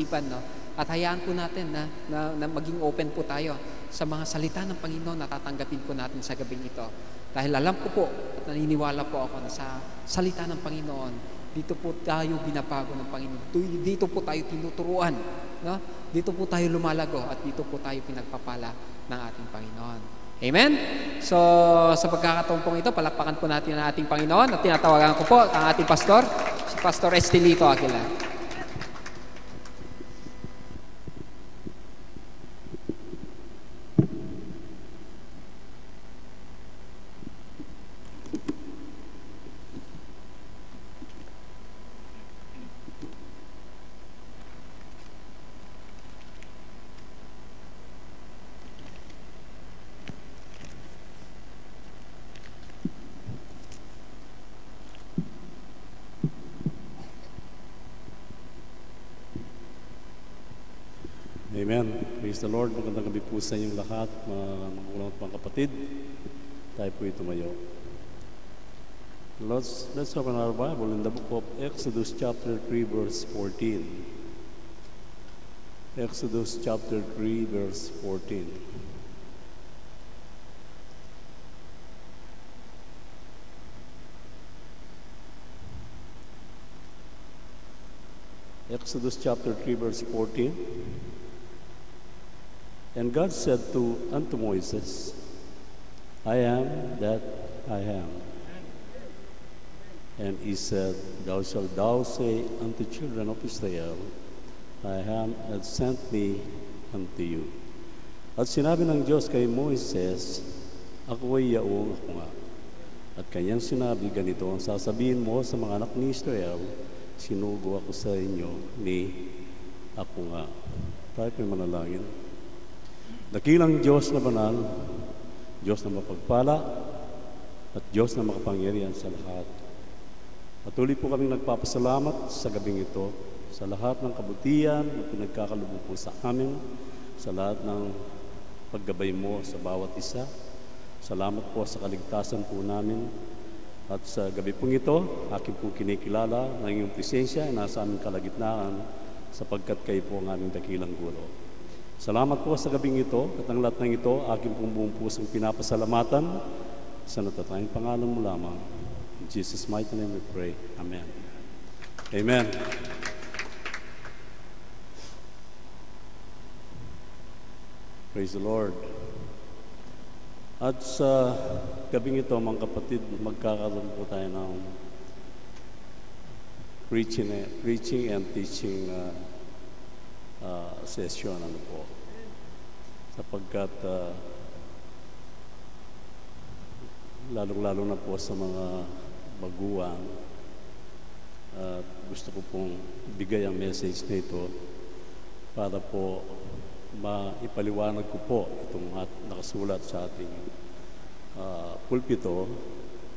isipan, no? At hayaan po natin na maging open po tayo sa mga salita ng Panginoon na tatanggapin po natin sa gabing ito. Dahil alam ko po at naniniwala po ako na sa salita ng Panginoon, dito po tayo binabago ng Panginoon. Dito po tayo tinuturuan, no? Dito po tayo lumalago at dito po tayo pinagpapala ng ating Panginoon. Amen? So, sa pagkakataon pong ito, palakpakan po natin ang ating Panginoon at tinatawagan ko po ang ating pastor, si Pastor Estelito Aguilar. Amen. Praise the Lord. Magandang gabi po sa inyong lahat, mga magulang at mga kapatid. Tayo po tumayo. Let's open our Bible in the book of Exodus chapter 3 verse 14. Exodus chapter 3 verse 14. Exodus chapter 3 verse 14. And God said unto Moses, I am that I am. And he said, Thou shalt say unto children of Israel, I am hath sent me unto you. At sinabi ng Diyos kay Moises, Ako ay yaong ako nga. At kanyang sinabi, ganito ang sasabihin mo sa mga anak ni Israel, sinugo ako sa inyo ni ako nga. Tayo po'y manalangin. Dakilang Diyos na banal, Diyos na mapagpala, at Diyos na makapangyarihan sa lahat. Patuloy po kaming nagpapasalamat sa gabing ito, sa lahat ng kabutihan na pinagkakaloob po sa amin, sa lahat ng paggabay mo sa bawat isa. Salamat po sa kaligtasan po namin. At sa gabi pong ito, aking pong kinikilala ng iyong presensya ay nasa aming kalagitnaan sapagkat kayo po ang aming dakilang guro. Salamat po sa gabing ito at ang lahat ng ito, aking pong buong pusong pinapasalamatan sa natatanging pangalan mo lamang. In Jesus' mighty name we pray. Amen. Amen. Praise the Lord. At sa gabing ito, mga kapatid, magkakaroon po tayo ng preaching and teaching session, ano po. Sapagkat lalong-lalo na po sa mga baguhan, gusto ko pong bigay ang message na ito para po maipaliwanag ko po itong nakasulat sa ating pulpito.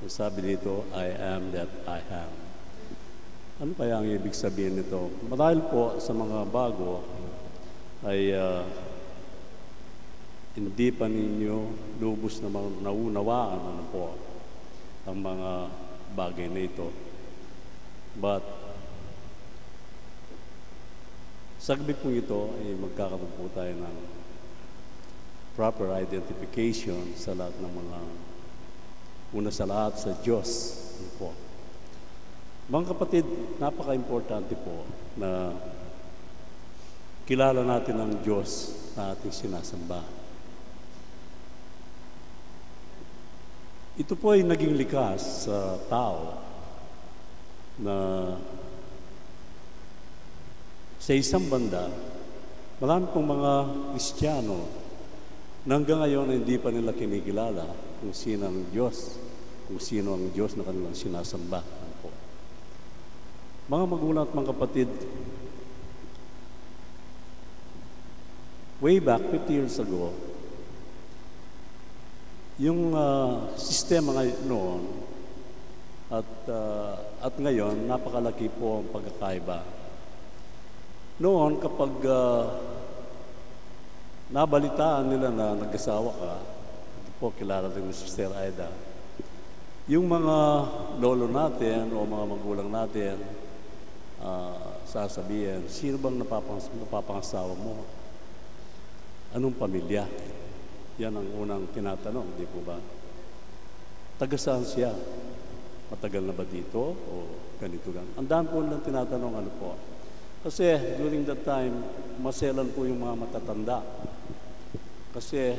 Sabi dito, I am that I am. Ano kaya ang ibig sabihin nito? Marahil po sa mga bago ay hindi pa ninyo lubos na naunawaan ano po ang mga bagay na ito. But sa gabi pong ito ay magkakaroon po tayo ng proper identification sa lahat ng mga una sa lahat sa Diyos. Ano po? Mga kapatid, napaka-importante po na kilala natin ang Diyos na ating sinasamba. Ito po ay naging likas sa tao na sa isang banda, marami pong mga Kristiyano na hanggang ngayon hindi pa nila kinikilala kung sino ang Diyos, kung sino ang Diyos na kanilang sinasamba. Mga magulang at mga kapatid, way back 50 years ago, yung sistema noon at ngayon, napakalaki po ang pagkakaiba. Noon, kapag nabalitaan nila na nag-asawa ka, ito po kilala rin ni Sister Aida, yung mga lolo natin o mga magulang natin, sasabihin, sino bang napapangasawa mo? Anong pamilya? Yan ang unang tinatanong, di po ba? Taga saan siya? Matagal na ba dito? O ganito lang? Ang dami po lang tinatanong, ano po. Kasi during that time, maselan po yung mga matatanda. Kasi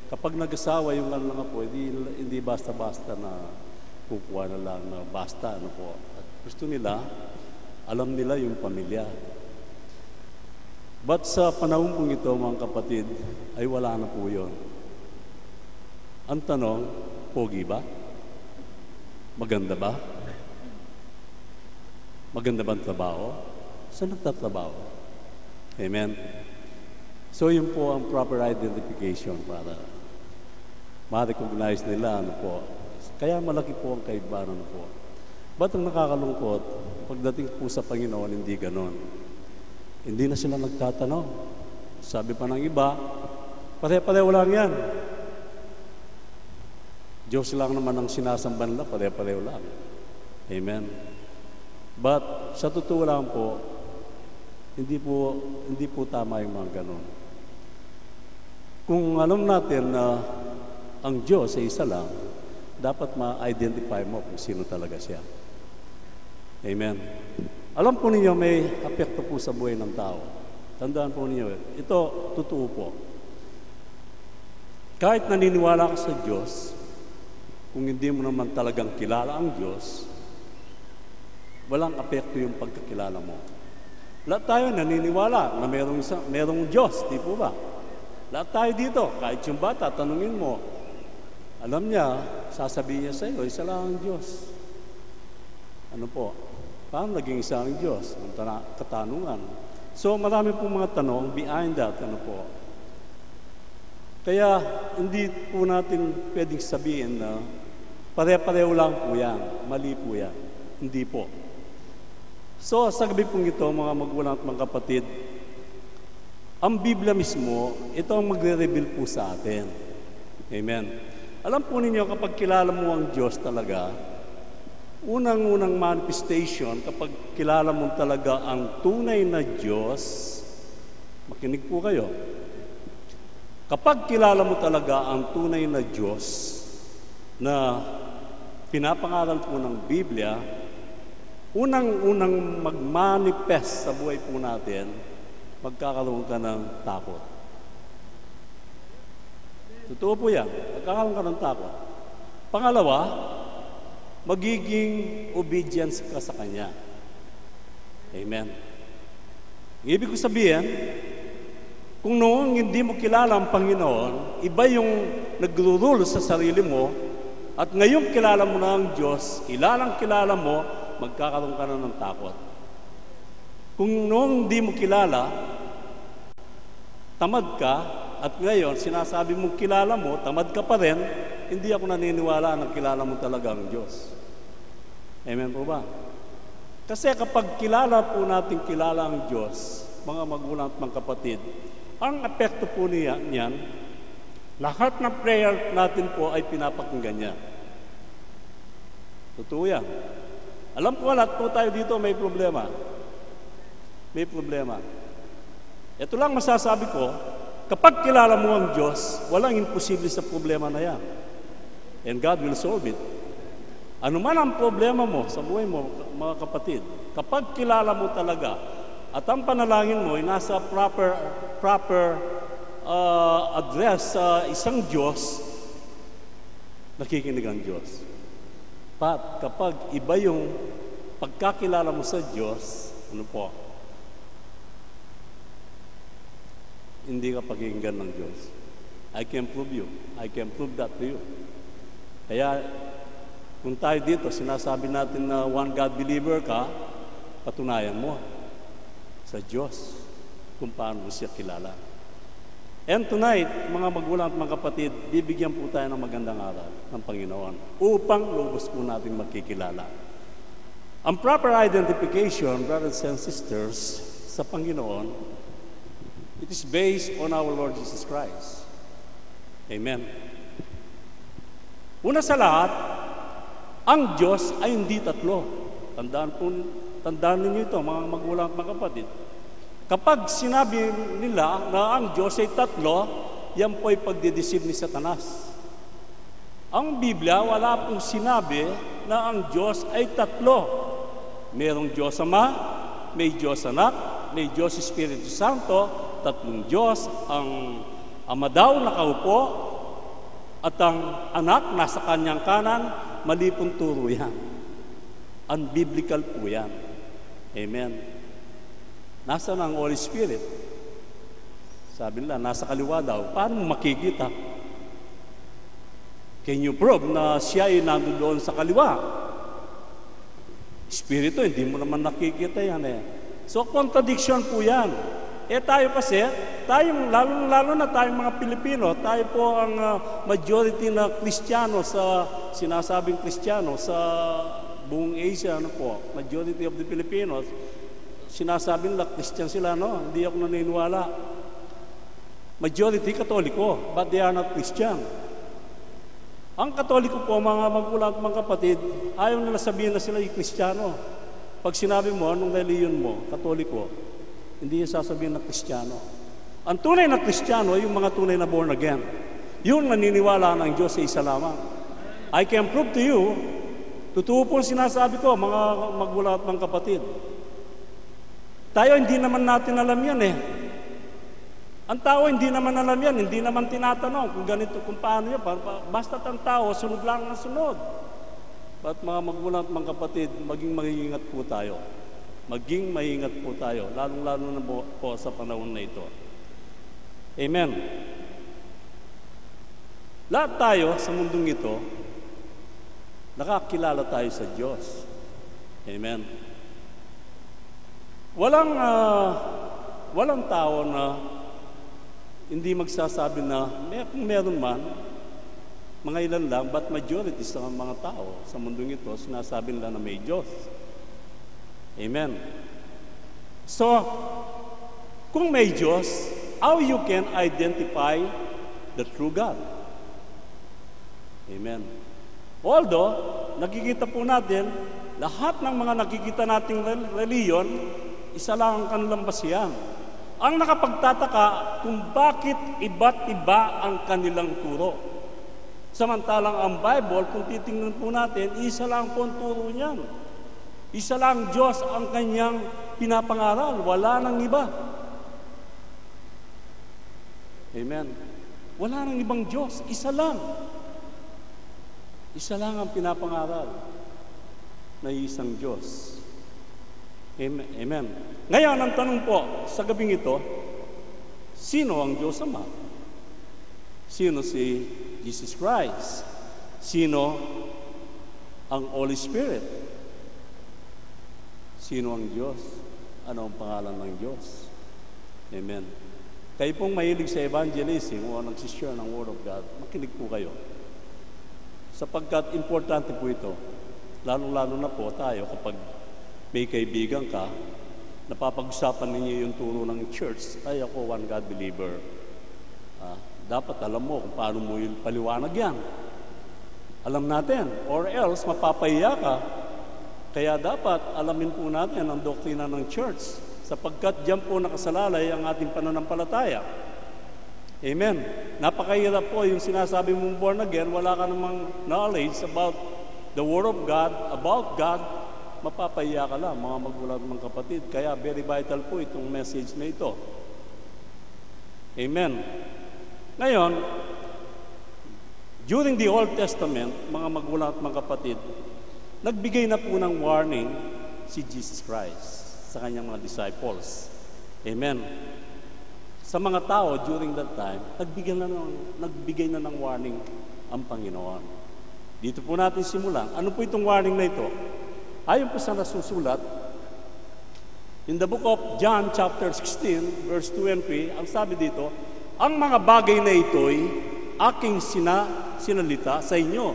kapag nag-asawa yung ano nga po, hindi basta-basta na kukuha na lang na basta, ano po. At gusto nila, alam nila yung pamilya. But sa panahon pong ito, mga kapatid, ay wala na po yun. Ang tanong, pogi ba? Maganda ba? Maganda ba ang trabaho? Saan nagtatrabaho? Amen? So yun po ang proper identification para ma-recognize nila, ano po. Kaya malaki po ang kaibahan, ano po. Ba't ang nakakalungkot, pagdating po sa Panginoon, hindi ganon. Hindi na sila nagtatanong. Sabi pa ng iba, pare-pareho lang yan. Diyos lang naman ang sinasamba nila, pare-pareho lang. Amen. But sa totoo lang po, hindi po tama yung mga ganon. Kung alam natin na ang Diyos ay isa lang, dapat ma-identify mo kung sino talaga siya. Amen. Alam po ninyo, may apekto po sa buhay ng tao. Tandaan po ninyo, ito, totoo po. Kahit naniniwala ka sa Diyos, kung hindi mo naman talagang kilala ang Diyos, walang apekto yung pagkakilala mo. Lahat tayo naniniwala na merong Diyos, di po ba? Lahat tayo dito, kahit yung bata, tanungin mo, alam niya, sasabihin niya sa iyo, isa lang ang Diyos. Ano po? Paano naging isa ang Diyos? Ang katanungan. So, marami pong mga tanong behind that, ano po. Kaya, hindi po natin pwedeng sabihin na pare-pareho lang po yan. Mali po yan. Hindi po. So, sa gabi pong ito, mga magulang at mga kapatid, ang Biblia mismo, ito ang magre-reveal po sa atin. Amen. Alam po ninyo, kapag kilala mo ang Diyos talaga, unang-unang manifestation, kapag kilala mo talaga ang tunay na Diyos, makinig po kayo, kapag kilala mo talaga ang tunay na Diyos na pinapangaral po ng Biblia, unang-unang mag-manifest sa buhay po natin, magkakaroon ka ng takot. Totoo po yan. Magkakaroon ka ng takot. Pangalawa, magiging obedience ka sa Kanya. Amen. Ibig ko sabihin, kung noong hindi mo kilala ang Panginoon, iba yung nagro-rule sa sarili mo, at ngayon kilala mo na ang Diyos, kilala mo, magkakaroon ka na ng takot. Kung noong hindi mo kilala, tamad ka, at ngayon sinasabi mong kilala mo, tamad ka pa rin, hindi ako naniniwala na kilala mo talaga ang Diyos. Amen po ba? Kasi kapag kilala po natin kilala ang Diyos, mga magulang at mga kapatid, ang epekto po niyan, lahat ng prayer natin po ay pinapakinggan niya. Totoo yan. Alam ko, lahat po tayo dito may problema. May problema. Ito lang masasabi ko, kapag kilala mo ang Diyos, walang imposible sa problema na yan. And God will solve it. Ano man ang problema mo sa buhay mo, mga kapatid, kapag kilala mo talaga, at ang panalangin mo ay nasa proper address sa isang Diyos, nakikinig ang Diyos. But kapag iba yung pagkakilala mo sa Diyos, ano po, hindi ka pakinggan ng Diyos. I can prove you. I can prove that to you. Kaya, kung tayo dito, sinasabi natin na one God believer ka, patunayan mo sa Diyos kung paano mo siya kilala. And tonight, mga magulang at mga kapatid, bibigyan po tayo ng magandang aral ng Panginoon upang lubos po natin magkikilala. Ang proper identification, brothers and sisters, sa Panginoon, it is based on our Lord Jesus Christ. Amen. Una sa lahat, ang Diyos ay hindi tatlo. Tandaan po Tandaan ninyo ito, mga magulang at mga kapatid. Kapag sinabi nila na ang Diyos ay tatlo, yan po ay pagdideceive ni Satanas. Ang Biblia, wala pong sinabi na ang Diyos ay tatlo. Merong Diyos Ama, may Diyos Anak, may Diyos Espiritu Santo, tatlong Diyos, ang Ama daw nakaupo, at ang Anak nasa kanyang kanan, mali pong turo yan. Unbiblical po yan. Amen. Nasa ang Holy Spirit? Sabi nila, nasa kaliwa daw. Paano mo makikita? Can you prove na siya ay nandoon sa kaliwa? Espiritu, hindi mo naman nakikita yan eh. So, contradiction po yan. Tayo kasi, lalo na tayong mga Pilipino, tayo po ang majority na Kristiyano sa sinasabing Kristiyano sa buong Asia, majority of the Filipinos, sinasabing na Christian sila, hindi ako naniniwala. Majority Katoliko, but they are not Christian. Ang Katoliko po, mga magulang at mga kapatid, ayaw nila sabihin na sila ay Kristiyano. Pag sinabi mo, anong reliyon mo, Katoliko, hindi yung sasabihin na Kristiyano. Ang tunay na Kristiyano ay yung mga tunay na born again. Yung naniniwala ng Diyos sa isa lamang. I can prove to you, totoo po sinasabi ko, mga magulang at mga kapatid. Tayo hindi naman natin alam yan eh. Ang tao hindi naman alam yan, hindi naman tinatanong kung ganito, kung paano yan. Basta't ang tao, sunod lang ang sunod. But mga magulang at mga kapatid, maging mag-iingat po tayo. Maging maingat po tayo, lalong-lalo na po sa panahon na ito. Amen. Lahat tayo sa mundong ito, nakakilala tayo sa Diyos. Amen. Walang tao na hindi magsasabi na kung meron man, mga ilan lang, but majority sa mga tao sa mundong ito, sinasabi nila na may Diyos. Amen. So, kung may Diyos, how you can identify the true God? Amen. Although, nakikita po natin, lahat ng mga nakikita nating reliyon, isa lang ang kanilang basihan. Ang nakapagtataka kung bakit iba't iba ang kanilang turo. Samantalang ang Bible, kung titingnan po natin, isa lang po ang turo niyan. Isa lang Diyos ang kanyang pinapangaral. Wala nang iba. Amen. Wala nang ibang Diyos. Isa lang. Isa lang ang pinapangaral na isang Diyos. Amen. Ngayon, ang tanong po sa gabing ito, sino ang Diyos Ama? Sino si Jesus Christ? Sino ang Holy Spirit? Sino ang Diyos? Ano ang pangalan ng Diyos? Amen. Kayo pong mahilig sa evangelism o nagsishare ng Word of God, makinig po kayo. Sapagkat importante po ito, lalo-lalo na po tayo kapag may kaibigan ka, napapag-usapan ninyo yung turo ng church, ay ako one God believer. Dapat alam mo kung paano mo yung paliwanag yan. Alam natin, or else mapapahiya ka. Kaya dapat alamin po natin ang doktrina ng church, sapagkat diyan po nakasalalay ang ating pananampalataya. Amen. Napakahirap po yung sinasabi mong born again, wala ka namang knowledge about the Word of God, about God, mapapahiya ka lang, mga magulang, mga kapatid. Kaya very vital po itong message na ito. Amen. Ngayon, during the Old Testament, mga magulang at mga kapatid, nagbigay na po ng warning si Jesus Christ sa kanyang mga disciples. Amen. Sa mga tao during that time, nagbigay na ng warning ang Panginoon. Dito po natin simulan. Ano po itong warning na ito? Ayon po sa nasusulat, in the book of John chapter 16, verse 2 and 3, ang sabi dito, ang mga bagay na ito'y aking sinalita sa inyo,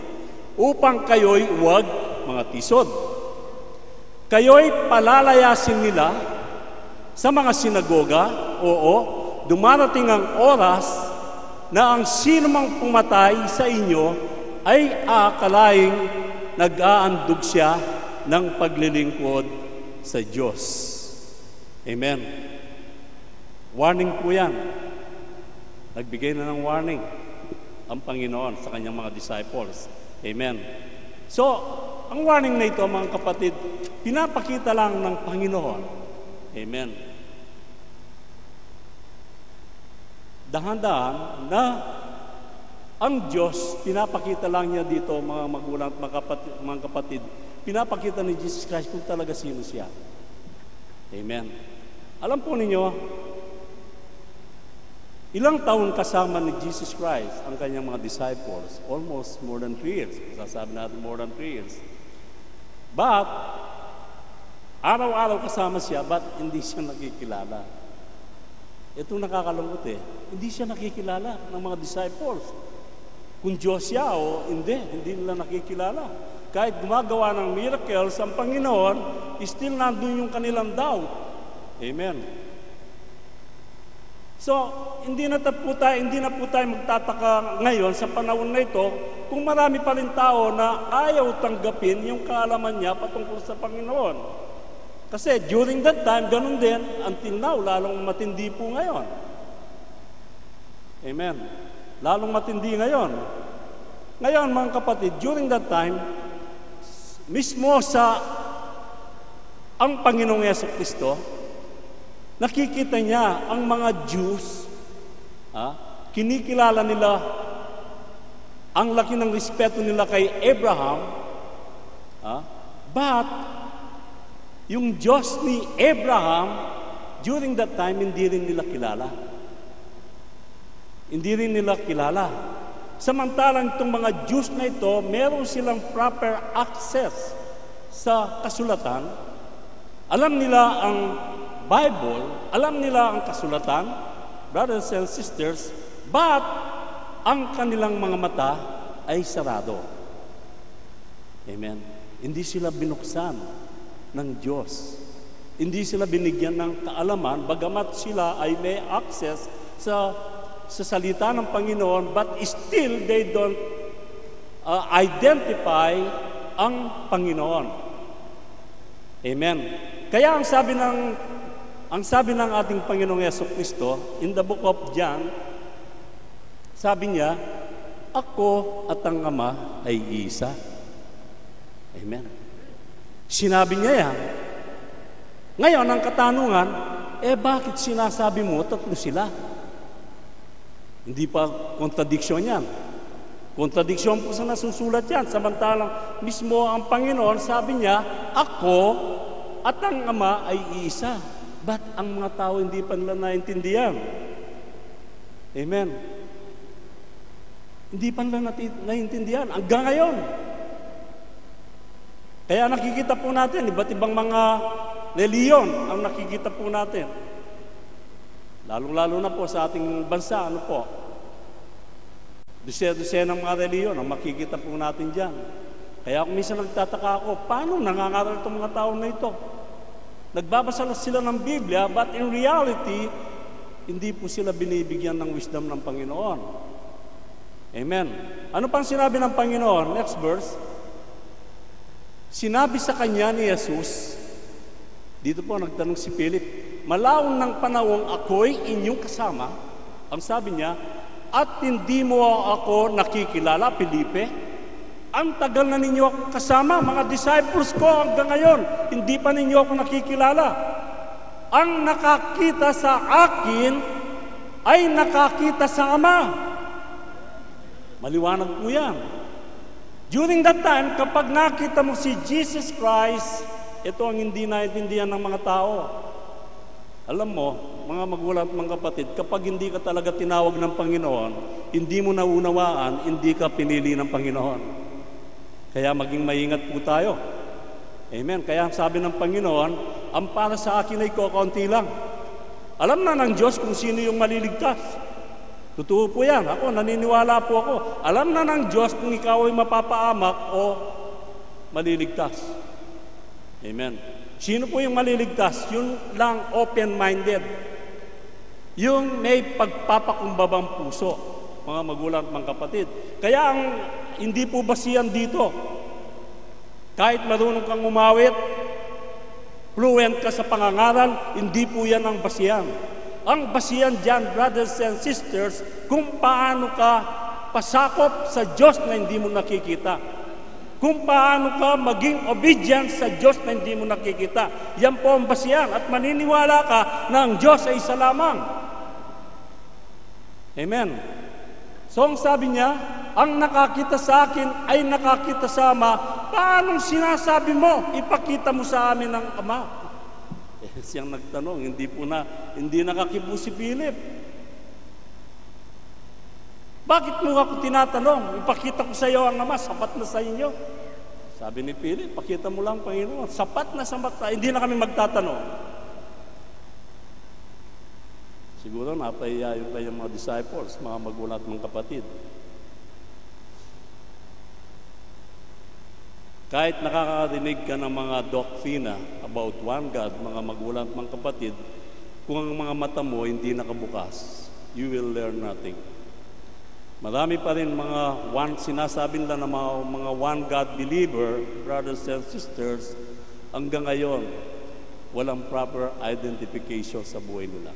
upang kayo'y huwag mga tisod. Kayo'y palalayasin nila sa mga sinagoga, oo, dumarating ang oras na ang sinumang pumatay sa inyo ay aakalaing nag-aandog siya ng paglilingkod sa Diyos. Amen. Warning po yan. Nagbigay na ng warning ang Panginoon sa kanyang mga disciples. Amen. So, ang warning na ito, mga kapatid, pinapakita lang ng Panginoon. Amen. Dahan-dahan na ang Diyos, pinapakita lang niya dito, mga magulang at mga kapatid, pinapakita ni Jesus Christ kung talaga sino siya. Amen. Alam po ninyo, ilang taon kasama ni Jesus Christ ang kanyang mga disciples? Almost more than 3 years. Sasabi natin more than 3 years. But, araw-araw kasama siya, but hindi siya nakikilala. Itong nakakalungkot hindi siya nakikilala ng mga disciples. Kung Diyos siya o hindi nila nakikilala. Kahit gumagawa ng miracles ang Panginoon, still nandun yung kanilang doubt. Amen. So, hindi na po tayo magtataka ngayon sa panahon na ito kung marami pa rin tao na ayaw tanggapin yung kaalaman niya patungkol sa Panginoon. Kasi during that time, ganun din, until now, lalong matindi po ngayon. Amen. Lalong matindi ngayon. Ngayon, mga kapatid, during that time, mismo sa ang Panginoong Jesucristo, nakikita niya ang mga Jews, kinikilala nila ang laki ng respeto nila kay Abraham, but yung Diyos ni Abraham, during that time, hindi rin nila kilala. Hindi rin nila kilala. Samantalang itong mga Jews na ito, meron silang proper access sa kasulatan. Alam nila ang Bible, alam nila ang kasulatan, brothers and sisters, but ang kanilang mga mata ay sarado. Amen. Hindi sila binuksan ng Diyos. Hindi sila binigyan ng kaalaman, bagamat sila ay may access sa salita ng Panginoon, but still they don't identify ang Panginoon. Amen. Kaya ang sabi ng ating Panginoong Jesucristo in the book of John, sabi niya, ako at ang Ama ay isa. Amen. Sinabi niya yan. Ngayon, ang katanungan, bakit sinasabi mo tatlo sila? Hindi pa contradiction yan. Contradiction po sa nasusulat yan. Samantalang mismo ang Panginoon, sabi niya, ako at ang Ama ay isa. But ang mga tao hindi pa nila naintindihan. Amen. Hindi pa nila naintindihan. Hanggang ngayon. Kaya nakikita po natin, iba't ibang mga reliyon ang nakikita po natin. Lalong-lalo na po sa ating bansa, ano po? Dose-dose ng mga reliyon ang makikita po natin dyan. Kaya kung minsan nagtataka ako, paano nangangaral itong mga tao na ito? Nagbabasa sila ng Biblia, but in reality, hindi po sila binibigyan ng wisdom ng Panginoon. Amen. Ano pang sinabi ng Panginoon? Next verse. Sinabi sa kanya ni Jesus, dito po nagtanong si Philip, malaon ng panahong ako'y inyong kasama. Ang sabi niya, at hindi mo ako nakikilala, Felipe. Ang tagal na ninyo ako kasama, mga disciples ko hanggang ngayon, hindi pa ninyo ako nakikilala. Ang nakakita sa akin ay nakakita sa Ama. Maliwanag po yan. During that time, kapag nakita mo si Jesus Christ, ito ang hindi naintindihan ng mga tao. Alam mo, mga magulang at mga kapatid, kapag hindi ka talaga tinawag ng Panginoon, hindi mo naunawaan, hindi ka pinili ng Panginoon. Kaya maging maingat po tayo. Amen. Kaya sabi ng Panginoon, ang para sa akin ay kakaunti lang. Alam na ng Diyos kung sino yung maliligtas. Totoo po yan. Ako, naniniwala po ako. Alam na ng Diyos kung ikaw ay mapapaamak o maliligtas. Amen. Sino po yung maliligtas? Yung lang open-minded. Yung may pagpapakumbabang puso, mga magulang at mga kapatid. Kaya hindi po basihan dito. Kahit marunong kang umawit, fluent ka sa pangangaral, hindi po yan ang basihan. Ang basihan dyan, brothers and sisters, kung paano ka pasakop sa Diyos na hindi mo nakikita. Kung paano ka maging obedient sa Diyos na hindi mo nakikita. Yan po ang basihan. At maniniwala ka na ang Diyos ay isa lamang. Amen. So ang sabi niya, ang nakakita sa akin ay nakakita sa Ama. Paanong sinasabi mo? Ipakita mo sa amin ang Ama. Siyang nagtanong, hindi nakakibo si Philip. Bakit mo ako tinatanong? Ipakita ko sa iyo ang Ama, sapat na sa inyo. Sabi ni Philip, pakita mo lang, Panginoon. Sapat na sa mata, hindi na kami magtatanong. Siguro napahiya yung kanyang mga disciples, mga magulang at mga kapatid. Kahit nakakarinig ka ng mga doktrina about one God, mga magulang at mga kapatid, kung ang mga mata mo hindi nakabukas, you will learn nothing. Marami pa rin mga sinasabi nila na mga one God believer, brothers and sisters, hanggang ngayon, walang proper identification sa buhay nila.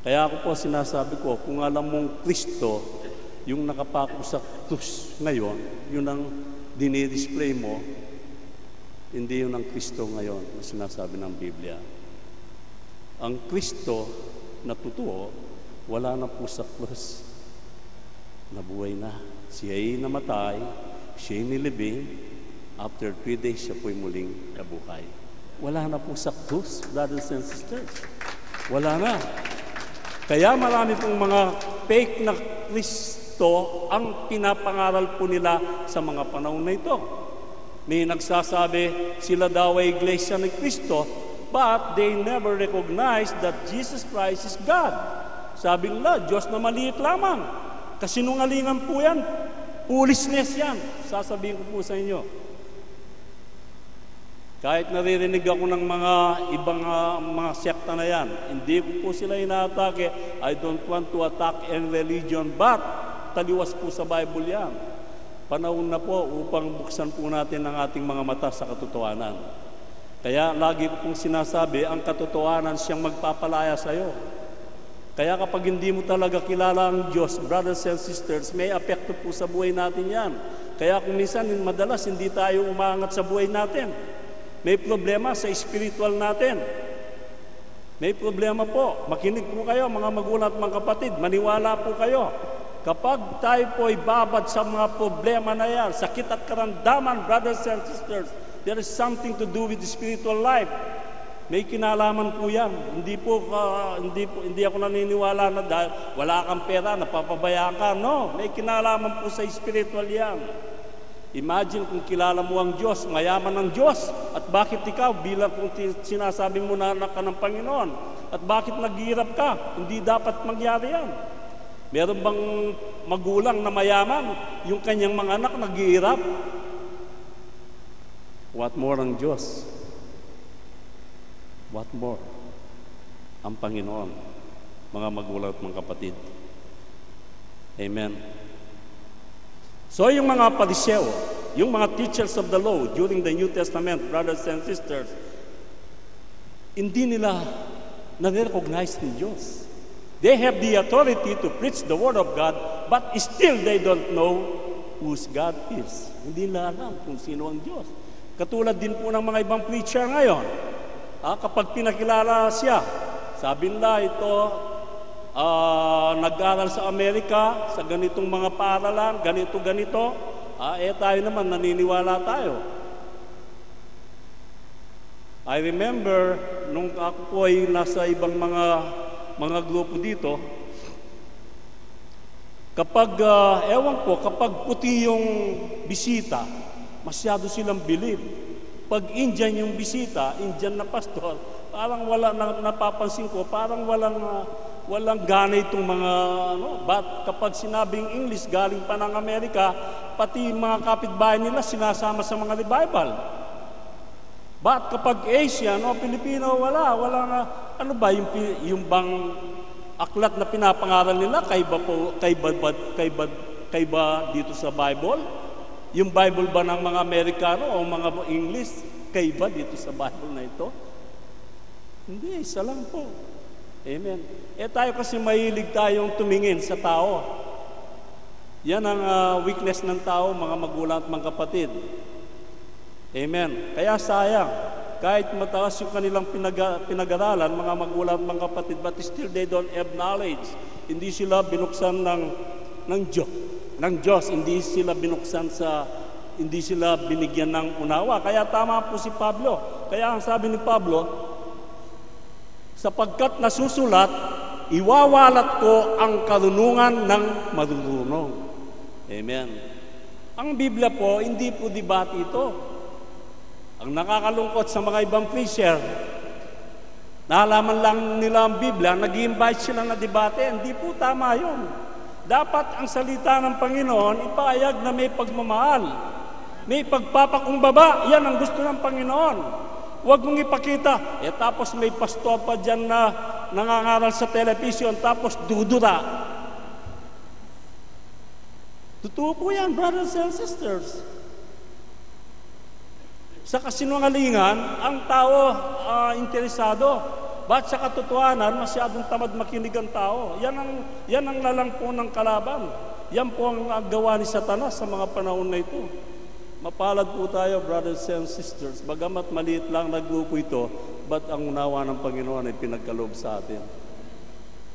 Kaya ako po sinasabi ko, kung alam mong Kristo, yung nakapako sa krus ngayon, yun ang dinidisplay mo, hindi yun ang Kristo ngayon na sinasabi ng Biblia. Ang Kristo na totoo, wala na po sa krus. Nabuhay na. Siya ay namatay, siya ay nilibing, after 3 days siya po'y muling nabuhay. Wala na po sa krus, brothers and sisters. Wala na. Kaya marami pong mga fake na Kristo ang pinapangaral po nila sa mga panahon na ito. May nagsasabi, sila daw ay iglesia ni Kristo, but they never recognize that Jesus Christ is God. Sabi nila, Diyos na maliit lamang. Kasinungalingan po yan. Foolishness yan. Sasabihin ko po sa inyo. Kahit naririnig ako ng mga ibang mga sekta na yan, hindi ko po sila inaatake. I don't want to attack any religion, but taliwas po sa Bible yan. Panahon na po upang buksan po natin ang ating mga mata sa katotohanan. Kaya lagi ko pong sinasabi, ang katotohanan siyang magpapalaya sa iyo. Kaya kapag hindi mo talaga kilala ang Diyos, brothers and sisters, may apekto po sa buhay natin yan. Kaya kung minsan, madalas hindi tayo umangat sa buhay natin. May problema sa spiritual natin. May problema po. Makinig po kayo, mga magulang at mga kapatid. Maniwala po kayo. Kapag tayo po ay babad sa mga problema na yan, sakit at karamdaman, brothers and sisters, there is something to do with the spiritual life. May kinalaman po yan. Hindi ako naniniwala na dahil wala kang pera, napapabayaan ka. No, may kinalaman po sa spiritual yan. Imagine kung kilala mo ang Diyos, mayaman ang Diyos, at bakit ikaw bilang kung sinasabi mo na anak ka ng Panginoon, at bakit naghihirap ka? Hindi dapat mangyari yan. Meron bang magulang na mayaman, yung kanyang mga anak naghihirap? What more ang Diyos? What more? Ang Panginoon, mga magulang at mga kapatid. Amen. So yung mga Pariseo, yung mga teachers of the law during the New Testament, brothers and sisters, hindi nila na-recognize ni Diyos. They have the authority to preach the Word of God, but still they don't know whose God is. Hindi nila alam kung sino ang Diyos. Katulad din po ng mga ibang preacher ngayon. Kapag pinakilala siya, sabi nila ito, nag-aral sa Amerika, sa ganitong mga paaralan, ganito. Tayo naman, naniniwala tayo. I remember, nung ako po ay nasa ibang mga grupo dito, kapag puti yung bisita, masyado silang believe. Pag Indian yung bisita, Indian na pastor, parang wala, napapansin ko, parang walang gana itong mga, but kapag sinabing English, galing pa ng Amerika, pati mga kapitbahay nila sinasama sa mga revival. But kapag Asian o Pilipino, wala yung bang aklat na pinapangaral nila, kaiba dito sa Bible? Yung Bible ba ng mga Amerikano o mga English, kaiba dito sa Bible na ito? Hindi, isa lang po. Amen. Tayo kasi mahilig tayong tumingin sa tao. Yan ang weakness ng tao, mga magulang at mga kapatid. Amen. Kaya sayang, kahit mataas yung kanilang pinag-aralan, mga magulang at mga kapatid, but still they don't have knowledge. Hindi sila binuksan ng Diyos. Hindi sila binuksan hindi sila binigyan ng unawa. Kaya tama po si Pablo. Kaya ang sabi ni Pablo, sapagkat nasusulat, iwawalat ko ang karunungan ng marurunong. Amen. Ang Biblia po, hindi po debate ito. Ang nakakalungkot sa mga ibang preacher, nalaman lang nila ang Biblia, nag-i-invite sila na debate. Hindi po tama yun. Dapat ang salita ng Panginoon, ipahayag na may pagmamahal. May pagpapakumbaba. Yan ang gusto ng Panginoon. Huwag mong ipakita. Tapos may pastor pa dyan na nangangaral sa television, tapos dudura. Totoo po yan, brothers and sisters. Sa kasinungalingan, ang tao interesado. Ba't sa katotohanan, masyadong tamad makinig ang tao. Yan ang lalang po ng kalaban. Yan po ang gawa ni Satanas sa mga panahon na ito. Mapalad po tayo, brothers and sisters. Bagamat maliit lang naglupo ito, ba't ang unawa ng Panginoon ay pinagkaloob sa atin?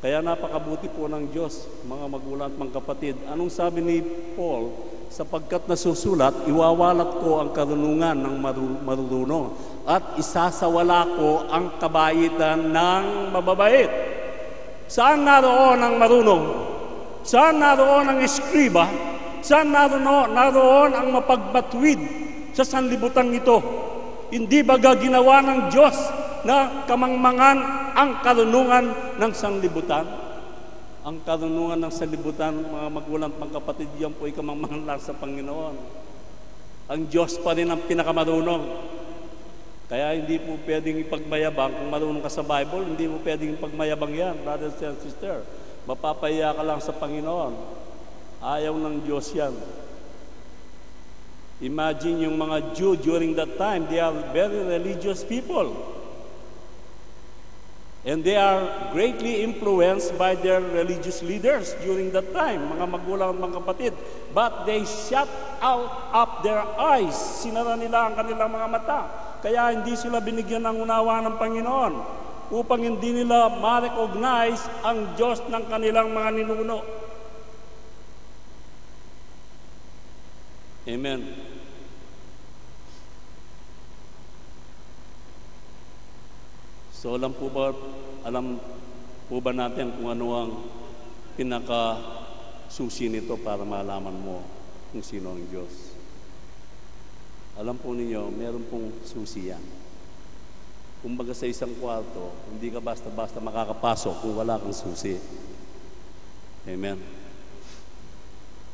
Kaya napakabuti po ng Diyos, mga magulang at mga kapatid. Anong sabi ni Paul? Sapagkat nasusulat, iwawalat ko ang karunungan ng marurunong at isasawala ko ang kabaitan ng mababait. Saan naroon ang marunong? Saan naroon ang eskriba? Saan naroon ang mapagbatwid sa sanlibutan ito? Hindi ba ginawa ng Diyos na kamangmangan ang karunungan ng sanlibutan? Ang karunungan ng sanlibutan, mga magulang at mga kapatid, yan po ay kamangmangan lang sa Panginoon. Ang Diyos pa rin ang pinakamarunong. Kaya hindi po pwedeng ipagmayabang. Kung marunong ka sa Bible, hindi mo pwedeng ipagmayabang yan, brothers and sisters. Mapapahiya ka lang sa Panginoon. Ayaw ng Diyos yan. Imagine yung mga Jew during that time, they are very religious people. And they are greatly influenced by their religious leaders during that time, mga magulang at mga kapatid. But they shut out up their eyes. Sinara nila ang kanilang mga mata. Kaya hindi sila binigyan ng unawa ng Panginoon upang hindi nila ma-recognize ang Diyos ng kanilang mga ninuno. Amen. So alam po ba natin kung ano ang pinaka-susi nito para malaman mo kung sino ang Diyos? Alam po ninyo, meron pong susi yan. Kumbaga sa isang kwarto, hindi ka basta-basta makakapasok kung wala kang susi. Amen.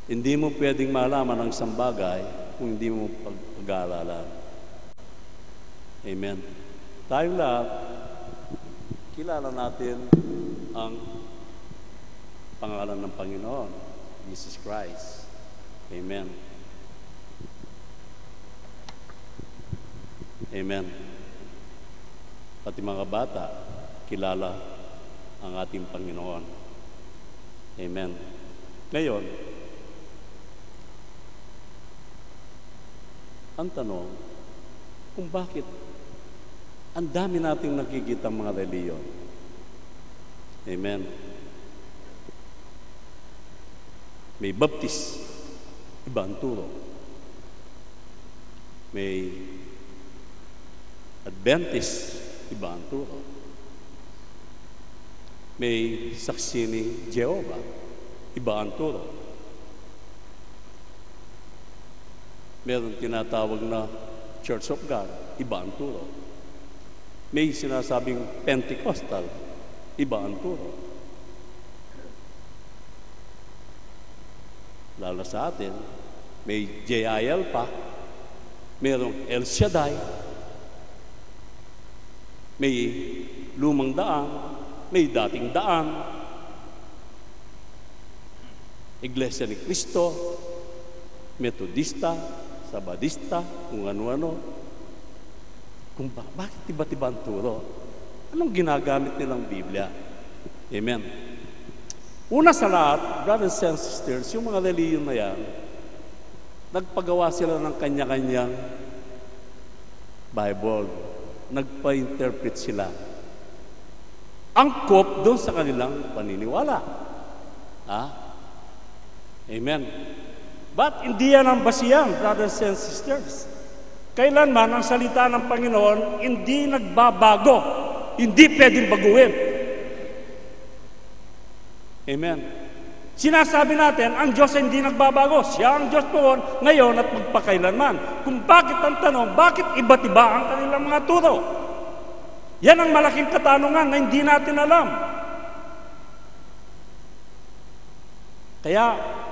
Hindi mo pwedeng malaman ang isang bagay kung hindi mo pag-aaralan. Amen. Tayong lahat, kilala natin ang pangalan ng Panginoon, Jesus Christ. Amen. Amen. Pati mga bata, kilala ang ating Panginoon. Amen. Ngayon, ang tanong, kung bakit ang dami nating nakikita mga reliyon. Amen. May Baptist, iba ang turo. May Adventist, iba ang turo. May saksi ni Jehovah, iba ang turo. Meron tinatawag na Church of God, iba ang turo. May sinasabing Pentecostal, iba ang turo. Lalo sa atin, may JIL pa, merong El Shaddai, may lumang daan, may dating daan, Iglesia ni Cristo, Metodista, Sabadista, kung ano-ano. Kung bakit iba't iba ang turo? Anong ginagamit nilang Biblia? Amen. Una sa lahat, brothers and sisters, yung mga reliyon na yan, nagpagawa sila ng kanya-kanyang Bible. Nagpa-interpret sila. Angkop doon sa kanilang paniniwala. Amen. But hindi yan ang basihan, brothers and sisters. Kailanman ang salita ng Panginoon hindi nagbabago. Hindi pwedeng baguhin. Amen. Sinasabi natin, ang Diyos ay hindi nagbabago. Siya ang Diyos noon, ngayon at magpakailanman. Kung bakit ang tanong, bakit iba't iba ang kanilang mga turo? Yan ang malaking katanungan na hindi natin alam. Kaya,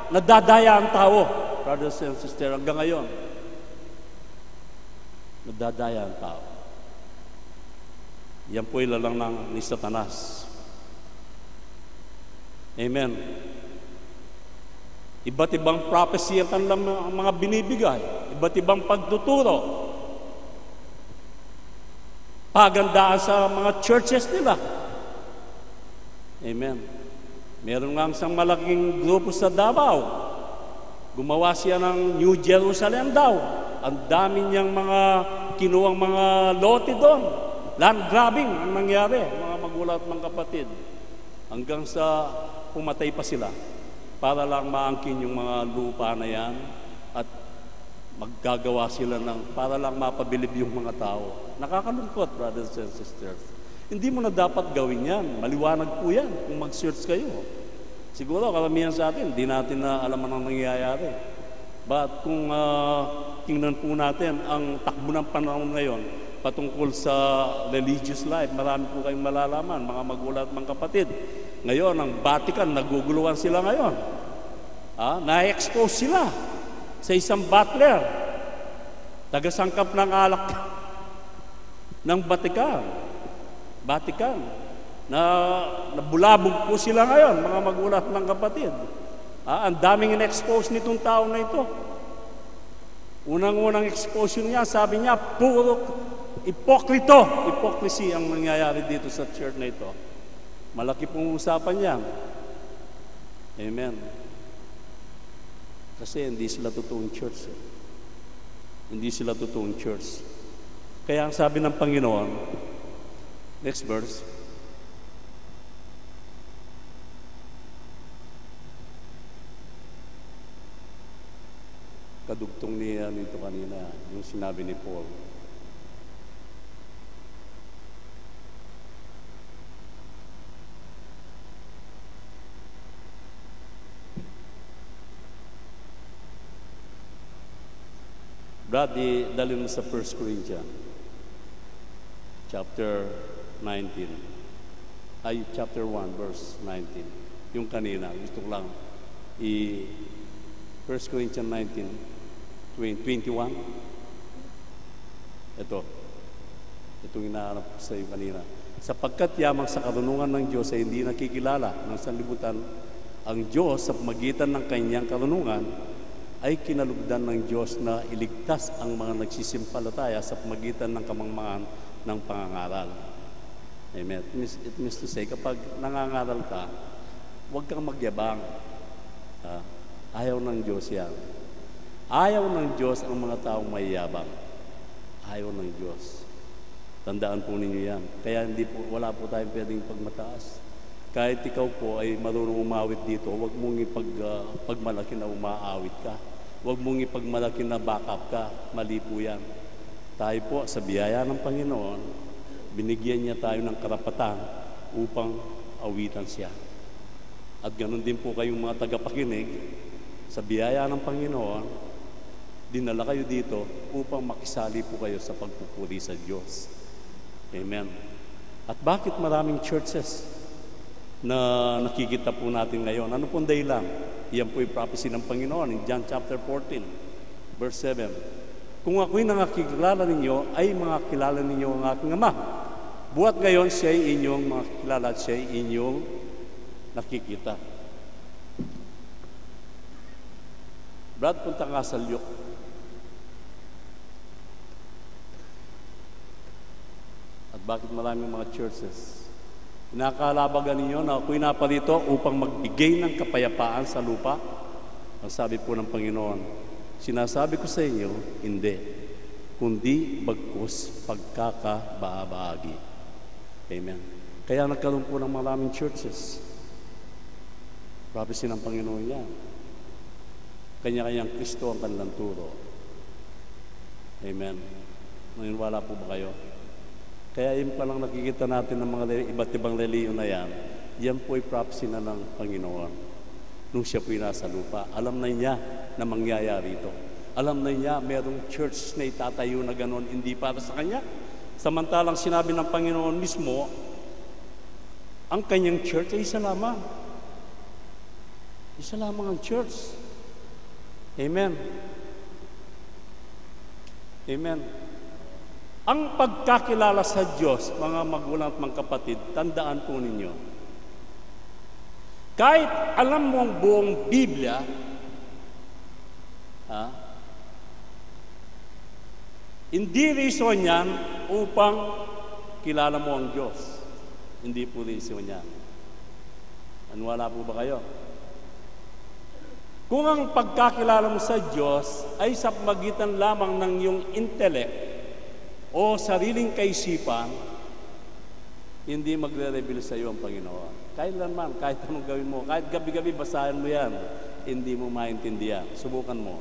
nadadaya ang tao, brothers and sisters, hanggang ngayon. Nadadaya ang tao. Yan po ilalang ni Satanas. Amen. Iba't ibang prophecy ang kanilang mga binibigay. Iba't ibang pagtuturo. Pagandaan sa mga churches nila. Amen. Meron nga isang malaking grupo sa Davao. Gumawa siya ng New Jerusalem daw. Ang dami niyang mga kinuwang mga lote doon. Land grabbing ang nangyari, mga magulang at mga kapatid. Hanggang sa pumatay pa sila para lang maangkin yung mga lupa na yan at maggagawa sila ng para lang mapabilib yung mga tao. Nakakalungkot, brothers and sisters. Hindi mo na dapat gawin yan. Maliwanag po yan kung mag-search kayo. Siguro karamihan sa atin, hindi natin na alam ang nangyayari. But kung tingnan po natin ang takbo ng panahon ngayon patungkol sa religious life, marami po kayong malalaman, mga magulang at mga kapatid. Ngayon, ang Vatican, naguguluhan sila ngayon. Na-expose sila sa isang butler, tagasangkap ng alak ng Vatican, na nabulabog po sila ngayon, mga magulang at mga kapatid. Ang daming in-expose nitong tao na ito. Unang-unang exposure niya, sabi niya, puro hypocrisy ang nangyayari dito sa church na ito. Malaki pong usapan yan. Amen. Kasi hindi sila totoong church. Hindi sila totoong church. Kaya ang sabi ng Panginoon, next verse, kadugtong niya nito kanina, yung sinabi ni Paul. Brad, dalhin mo sa 1 Corinthians, chapter 19. Chapter 1, verse 19. Yung kanina, gusto ko lang 1 Corinthians 19:21. Itong hinahanap ko sa iyo kanina. Sapagkat yamang sa karunungan ng Diyos ay hindi nakikilala ng sanlibutan, ang Diyos sa pamagitan ng kanyang karunungan ay kinalugdan ng Diyos na iligtas ang mga nagsisimpalataya sa pamagitan ng kamangmangan ng pangangaral. Amen. It means to say, kapag nangangaral ka, huwag kang magyabang. Ayaw ng Diyos yan. Ayaw ng Diyos ang mga taong mayayabang. Ayaw ng Diyos. Tandaan po ninyo yan. Kaya wala po tayong pwedeng pagmataas. Kahit ikaw po ay marunong umawit dito, huwag mong ipagmalaki na umaawit ka. Huwag mong ipagmalaki na backup ka. Mali po yan. Tayo po, sa biyaya ng Panginoon, binigyan niya tayo ng karapatan upang awitan siya. At ganoon din po kayong mga tagapakinig, sa biyaya ng Panginoon, dinala kayo dito upang makisali po kayo sa pagpupuri sa Diyos. Amen. At bakit maraming churches na nakikita po natin ngayon? Ano pong dahilan? Iyan po yung prophecy ng Panginoon in John chapter 14, verse 7. Kung ako'y nangakilala ninyo, ay mga kilala ninyo ang aking Ama. Buhat ngayon, siya ay inyong makikilala at siya ay inyong nakikita. Brad, punta nga sa Luke. At Bakit maraming mga churches? Inakalabagan ninyo na ako'y naparito upang magbigay ng kapayapaan sa lupa? Ang sabi po ng Panginoon, sinasabi ko sa inyo, hindi. Kundi bagkus pagkakabahabahagi. Amen. Kaya nagkaroon po ng maraming churches. Prophecy ng Panginoon yan. Kanya-kanyang Kristo ang kanilang turo. Amen. Naniniwala po ba kayo? Kaya yun pa lang nakikita natin ng mga iba't ibang reliyon na yan po ay prophecy na ng Panginoon. Nung siya po'y nasa lupa, alam na niya na mangyayari ito. Alam na niya merong church na itatayo na gano'n, hindi para sa kanya. Samantalang sinabi ng Panginoon mismo, ang kanyang church ay isa lamang. Isa lamang ang church. Amen. Amen. Ang pagkakilala sa Diyos, mga magulang at mga kapatid, tandaan po ninyo. Kahit alam mo ang buong Biblia, hindi reason yan upang kilala mo ang Diyos. Hindi po reason yan. Wala po ba kayo? Kung ang pagkakilala mo sa Diyos ay sa magitan lamang ng iyong intellect o sariling kaisipan, hindi magre-reveal sa iyo ang Panginoon. Kailanman, kahit anong gawin mo, kahit gabi-gabi basahin mo yan, hindi mo maintindihan. Subukan mo.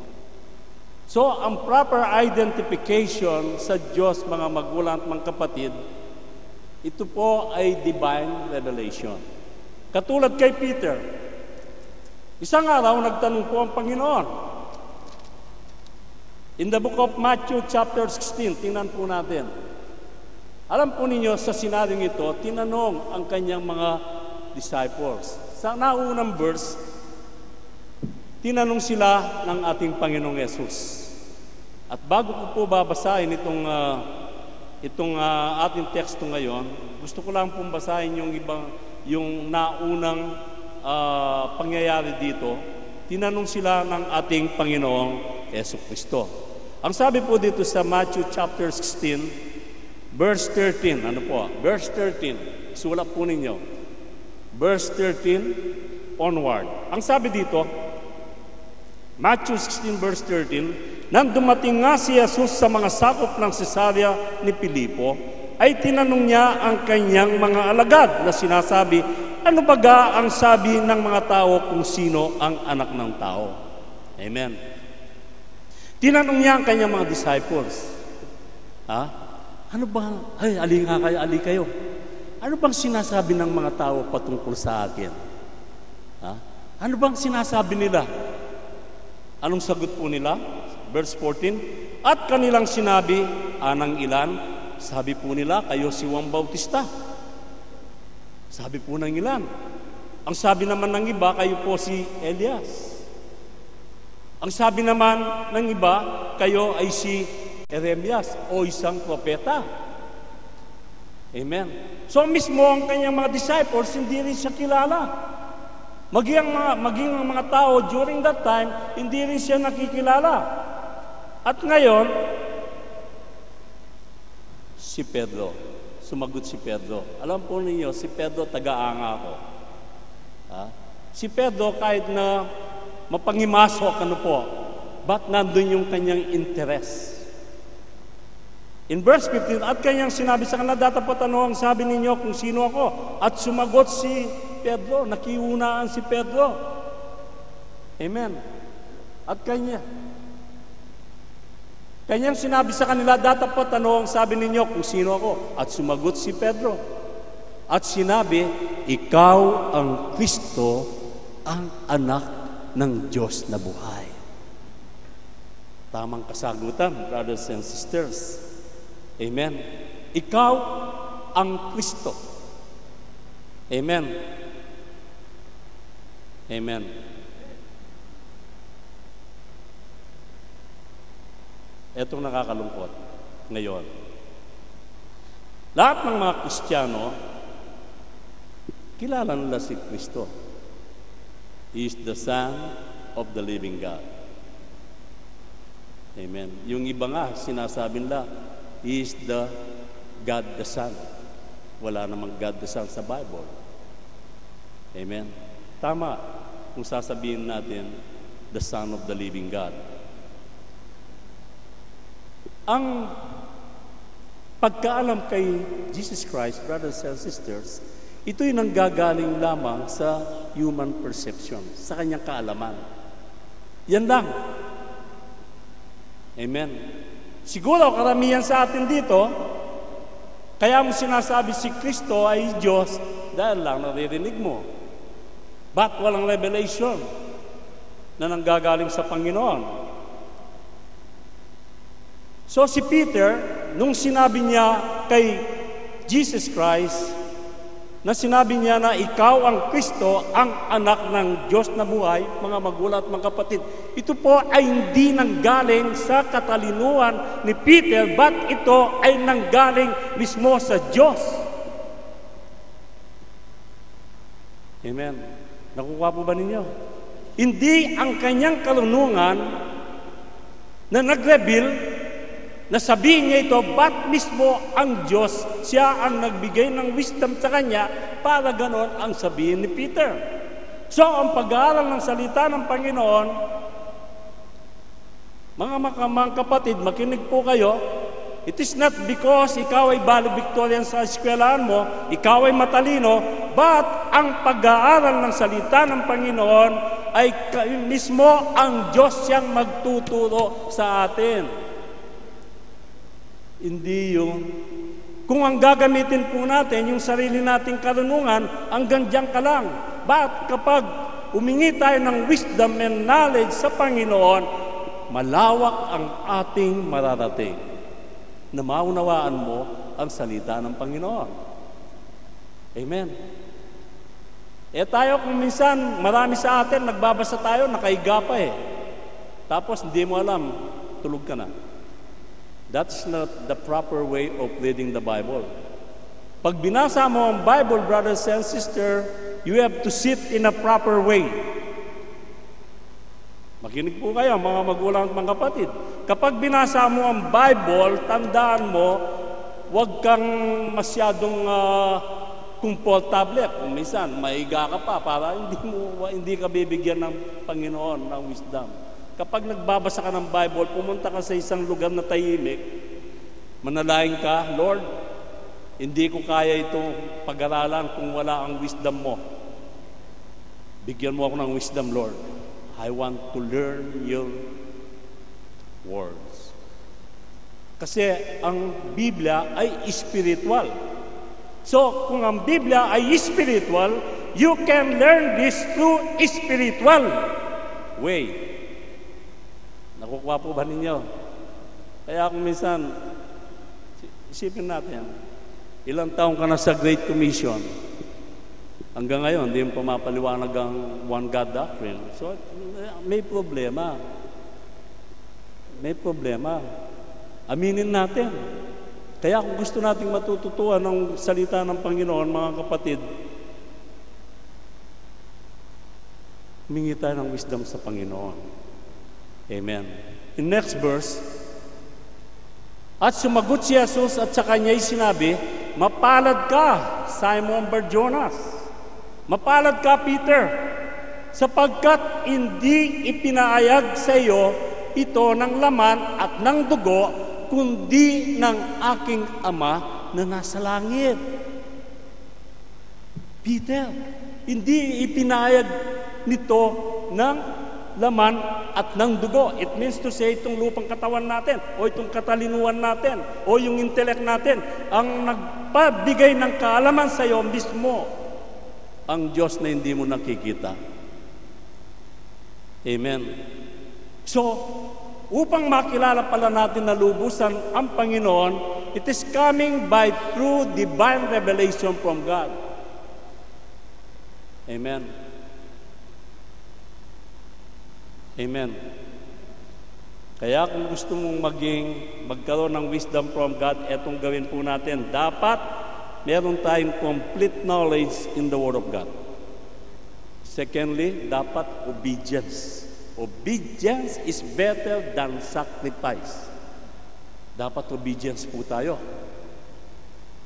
So, ang proper identification sa Diyos, mga magulang at mga kapatid, ito po ay divine revelation. Katulad kay Peter, isang araw nagtanong po ang Panginoon. In the book of Matthew chapter 16, tingnan po natin. Alam po ninyo, sa sinaring ito, tinanong ang kanyang mga disciples. Sa naunang verse, tinanong sila ng ating Panginoong Yesus. At bago ko po babasahin itong ating teksto ngayon, gusto ko lang pong basahin yung naunang pangyayari dito. Tinanong sila ng ating Panginoong Jesucristo. Ang sabi po dito sa Matthew chapter 16, verse 13. Ano po? Verse 13. Sulat po ninyo. Verse 13 onward. Ang sabi dito, Matthew 16 verse 13, nang dumating nga si Jesus sa mga sakop ng Cesarea ni Filipo, ay tinanong niya ang kanyang mga alagad na sinasabi, ano baga ang sabi ng mga tao kung sino ang anak ng tao? Amen. Tinanong niya ang kanyang mga disciples, ano ba? Ay, ali kayo. Ano bang sinasabi ng mga tao patungkol sa akin? Ano bang sinasabi nila? Anong sagot po nila? Verse 14, at kanilang sinabi, anang ilan? Sabi po nila, kayo si Juan Bautista. Sabi po ng ilan. Ang sabi naman ng iba, kayo po si Elias. Ang sabi naman ng iba, kayo ay si Jeremias o isang propeta. Amen. So mismo ang kanyang mga disciples, hindi rin siya kilala. Maging ang mga tao during that time, hindi rin siya nakikilala. At ngayon, si Pedro, sumagot si Pedro. Alam po ninyo, si Pedro taga-anga ako. Si Pedro kahit na mapangimasok, ba't nandun yung kanyang interest? In verse 15, at kanyang sinabi sa kanila, datapat ang sabi ninyo kung sino ako? At sumagot si Pedro, nakiunaan si Pedro. Amen. At kanyang sinabi sa kanila, datapat ang sabi ninyo kung sino ako? At sumagot si Pedro. At sinabi, ikaw ang Kristo, ang anak ng Diyos na buhay. Tamang kasagutan, brothers and sisters. Amen. Ikaw ang Kristo. Amen. Amen. Etong nakakalungkot ngayon. Lahat ng mga Kristiyano, kilala nila si Kristo. He is the Son of the living God. Amen. Yung iba nga, sinasabi nila, He is the God the Son. Wala namang God the Son sa Bible. Amen? Tama kung sasabihin natin, the Son of the Living God. Ang pagkaalam kay Jesus Christ, brothers and sisters, ito'y nanggagaling lamang sa human perception, sa kanyang kaalaman. Yan lang. Amen. Siguro karamihan sa atin dito, kaya mo sinasabi si Kristo ay Diyos dahil lang naririnig mo. But walang revelation na nanggagaling sa Panginoon. So si Peter, nung sinabi niya kay Jesus Christ, na sinabi niya na ikaw ang Kristo, ang anak ng Diyos na buhay, mga magulang at mga kapatid, ito po ay hindi nanggaling sa katalinuhan ni Peter, but ito ay nanggaling mismo sa Diyos. Amen. Nakukuha po ba ninyo? Hindi ang kanyang karunungan na nag-reveal na sabihin niya ito, ba't mismo ang Diyos, siya ang nagbigay ng wisdom sa kanya para ganon ang sabihin ni Peter. So, ang pag-aaral ng salita ng Panginoon, mga kapatid, makinig po kayo, it is not because ikaw ay valedictorian sa eskwelahan mo, ikaw ay matalino, but ang pag-aaral ng salita ng Panginoon ay mismo ang Diyos siyang magtuturo sa atin. Hindi yung, kung ang gagamitin po natin, yung sarili nating karunungan, hanggang diyan ka lang. But kapag humingi tayo ng wisdom and knowledge sa Panginoon, malawak ang ating mararating. Na maunawaan mo ang salita ng Panginoon. Amen. Tayo kung minsan, marami sa atin, nagbabasa tayo, nakahiga pa Tapos hindi mo alam, tulog ka na. That's not the proper way of reading the Bible. Pag binasa mo ang Bible, brothers and sisters, you have to sit in a proper way. Makinig po kayo, mga magulang at mga kapatid. Kapag binasa mo ang Bible, tandaan mo, huwag kang masyadong komportable. Kung minsan, maiga ka pa para hindi ka bibigyan ng Panginoon ng wisdom. Kapag nagbabasa ka ng Bible, pumunta ka sa isang lugar na tahimik, manalangin ka, Lord, hindi ko kaya itong pag-aralan kung wala ang wisdom mo. Bigyan mo ako ng wisdom, Lord. I want to learn your words. Kasi ang Biblia ay spiritual. So, kung ang Biblia ay spiritual, you can learn this through spiritual way. Nakukuha po ba ninyo? Kaya kung minsan, isipin natin, ilang taong ka na sa Great Commission, hanggang ngayon, hindi mo pumapaliwanag ang One God Doctrine. So, may problema. May problema. Aminin natin. Kaya kung gusto nating matututuan ng salita ng Panginoon, mga kapatid, humingi tayo ng wisdom sa Panginoon. Amen. In next verse, at sumagot si Jesus at sa kanya'y sinabi, mapalad ka, Simon Bar-Jonas. Mapalad ka, Peter, sapagkat hindi ipinaayag sa iyo ito ng laman at ng dugo, kundi ng aking Ama na nasa langit. Peter, hindi ipinayag nito ng laman at ng dugo. It means to say, itong lupang katawan natin, o itong katalinuhan natin, o yung intellect natin, ang nagpabigay ng kaalaman sa iyo mismo, ang Diyos na hindi mo nakikita. Amen. So, upang makilala pala natin na lubusan ang Panginoon, it is coming by through divine revelation from God. Amen. Amen. Kaya kung gusto mong magkaroon ng wisdom from God, etong gawin po natin. Dapat meron tayong complete knowledge in the Word of God. Secondly, dapat obedience. Obedience is better than sacrifice. Dapat obedience po tayo.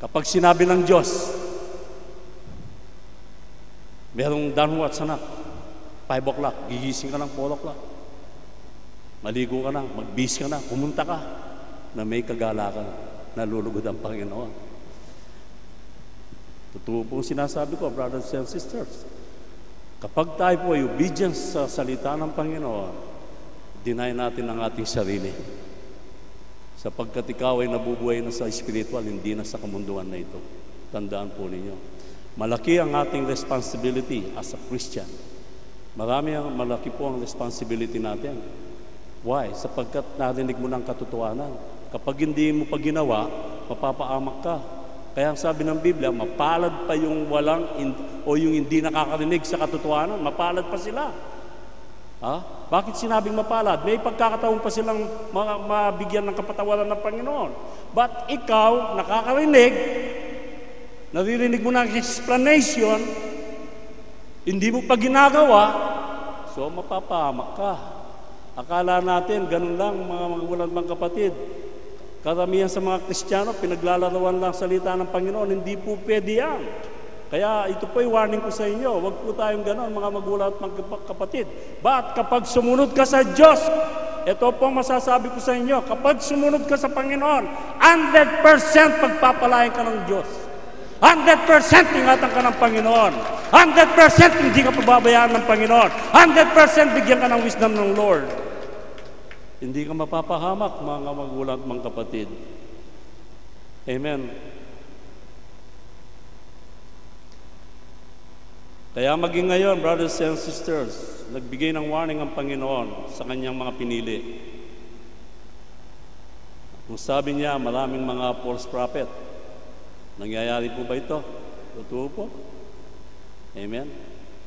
Kapag sinabi ng Diyos, merong downwards anak, 5 o'clock, gigising ka ng 4 o'clock. Maligo ka na, magbihis ka na, pumunta ka, na may kagalakan, nalulugod ang Panginoon. Totoo pong sinasabi ko, brothers and sisters. Kapag tayo po ay obedience sa salita ng Panginoon, deny natin ang ating sarili. Sapagkat ikaw ay nabubuhay na sa spiritual, hindi na sa kamunduan na ito. Tandaan po ninyo. Malaki ang ating responsibility as a Christian. Malaki po ang responsibility natin. Why? Sapagkat narinig mo ng katotohanan. Kapag hindi mo pa ginawa, mapapaamak ka. Kaya ang sabi ng Biblia, mapalad pa yung yung hindi nakakarinig sa katotohanan, mapalad pa sila. Bakit sinabing mapalad? May pagkakataon pa silang mabigyan ng kapatawaran ng Panginoon. But ikaw, nakakarinig, naririnig mo ng explanation, hindi mo pa ginagawa, so mapapahamak ka. Akala natin, ganun lang mga magulang mga kapatid. Karamihan sa mga Kristiyano, pinaglalarawan lang salita ng Panginoon, hindi po pwede yan. Kaya ito po yung warning ko sa inyo, huwag po tayong gano'n mga magulang at mga kapatid. But kapag sumunod ka sa Diyos, ito po ang masasabi ko sa inyo, kapag sumunod ka sa Panginoon, 100% pagpapalain ka ng Diyos. 100% ingatan ka ng Panginoon. 100% hindi ka pababayaan ng Panginoon. 100% bigyan ka ng wisdom ng Lord. Hindi ka mapapahamak, mga magulang at mga kapatid. Amen. Kaya maging ngayon, brothers and sisters, nagbigay ng warning ang Panginoon sa kanyang mga pinili. Kung sabi niya, maraming mga false prophet. Nangyayari po ba ito? Totoo po. Amen.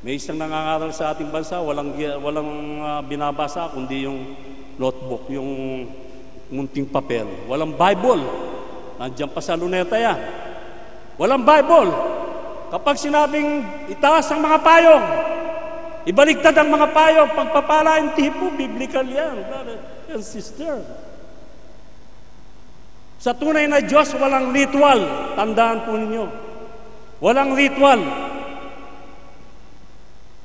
May isang nangangaral sa ating bansa, walang binabasa, kundi yung notebook, yung munting papel. Walang Bible. Nandiyan pa sa luneta yan. Walang Bible. Kapag sinabing itaas ang mga payong, ibaliktad ang mga payong, pagpapala, hindi po, biblical yan, brother and sister. Sa tunay na Diyos, walang ritual. Tandaan po ninyo. Walang ritual.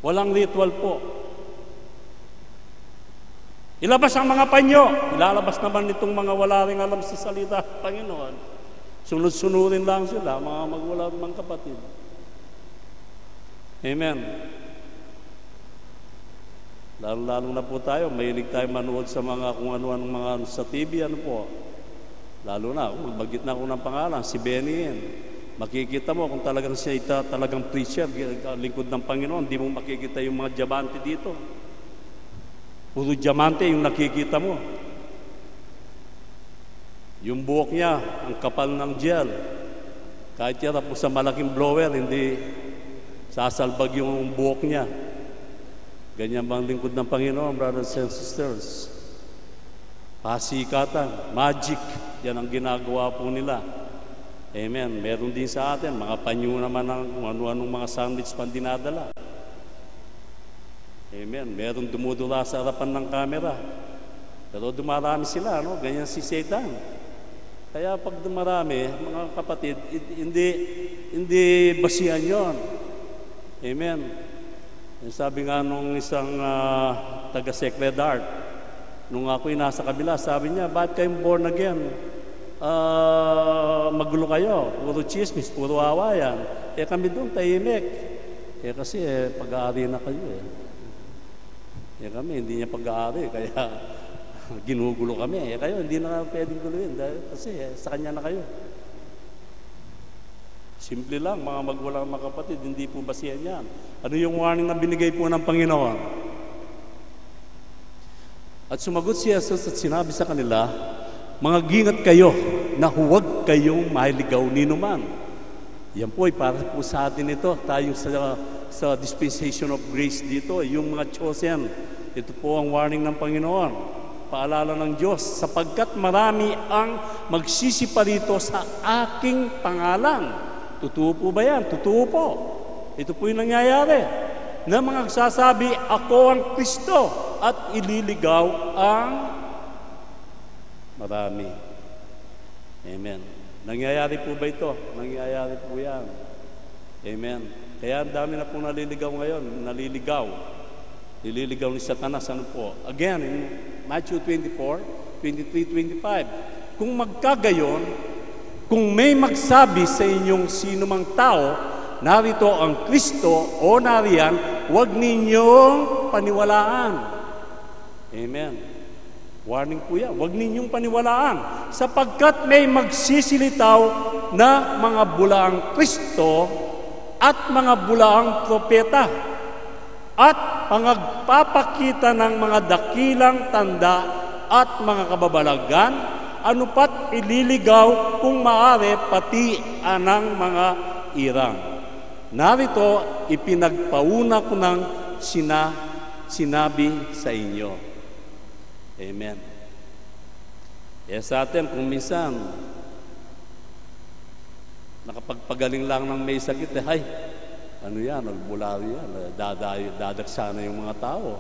Walang ritual po. Ilabas ang mga panyo. Ilalabas naman itong mga wala ring alam sa salita ng Panginoon. Sunod-sunurin lang sila, mga magulang at mga kapatid. Amen. Lalo na po tayo, mahilig tayo manood sa mga kung ano-anong mga sa TV, ano po. Lalo na, magbagit na ako ng pangalan, si Benny Hinn. Makikita mo kung talagang siya talagang preacher, lingkod ng Panginoon, hindi mo makikita yung mga diamante dito. Puro diamante yung nakikita mo. Yung buhok niya, ang kapal ng gel. Kahit yan po sa malaking blower, hindi sasalbag yung buhok niya. Ganyan bang lingkod ng Panginoon, brothers and sisters? Pasikatan, magic, yan ang ginagawa po nila. Amen. Meron din sa atin, mga panyo naman ng ano-anong mga sandwich pang dinadala. Amen. Meron dumudula sa harapan ng kamera. Pero dumarami sila, no? Ganyan si Satan. Kaya pag dumarami, mga kapatid, hindi basihan yon. Amen. Sabi nga nung isang taga-Sacred Heart, nung ako'y nasa kabila, sabi niya, bakit kayong born again? Magulo kayo, puro chismis, puro awayan. Kami doon, tahimik. Kasi pag-aari na kayo kami, hindi niya pag-aari, kaya ginugulo kami. Kayo, hindi na pwedeng guluhin, kasi sa kanya na kayo. Simple lang, mga magulang, mga kapatid, hindi po basihan yan. Ano yung warning na binigay po ng Panginoon? At sumagot si Jesus at sinabi sa kanila, mga gingat kayo na huwag kayong mahiligaw ni numan. Yan po ay para po sa atin ito, tayo sa dispensation of grace dito, yung mga chosen. Ito po ang warning ng Panginoon. Paalala ng Diyos, sapagkat marami ang magsisipa rito sa aking pangalan. Totoo po ba yan? Totoo po. Ito po yung nangyayari. Na mga nagsasabi, ako ang Kristo at ililigaw ang marami. Amen. Nangyayari po ba ito? Nangyayari po yan. Amen. Kaya ang dami na po naliligaw ngayon. Nililigaw ni Satanas. Ano po? Again, in Matthew 24, 23, 25. Kung magkagayon, kung may magsabi sa inyong sinumang tao, narito ang Kristo o nariyan, huwag ninyong paniwalaan. Amen. Warning po yan. Huwag ninyong paniwalaan. Sapagkat may magsisilitaw na mga bulaang Kristo at mga bulaang propeta at pangagpapakita ng mga dakilang tanda at mga kababalagan, ano pat ililigaw kung maaari pati anang mga irang. Narito, ipinagpauna ko ng sinabi sa inyo. Amen. Sa atin, kung minsan, nakapagpagaling lang ng may sakit, ay, ano yan, nagbulari yan, dadaksa na yung mga tao.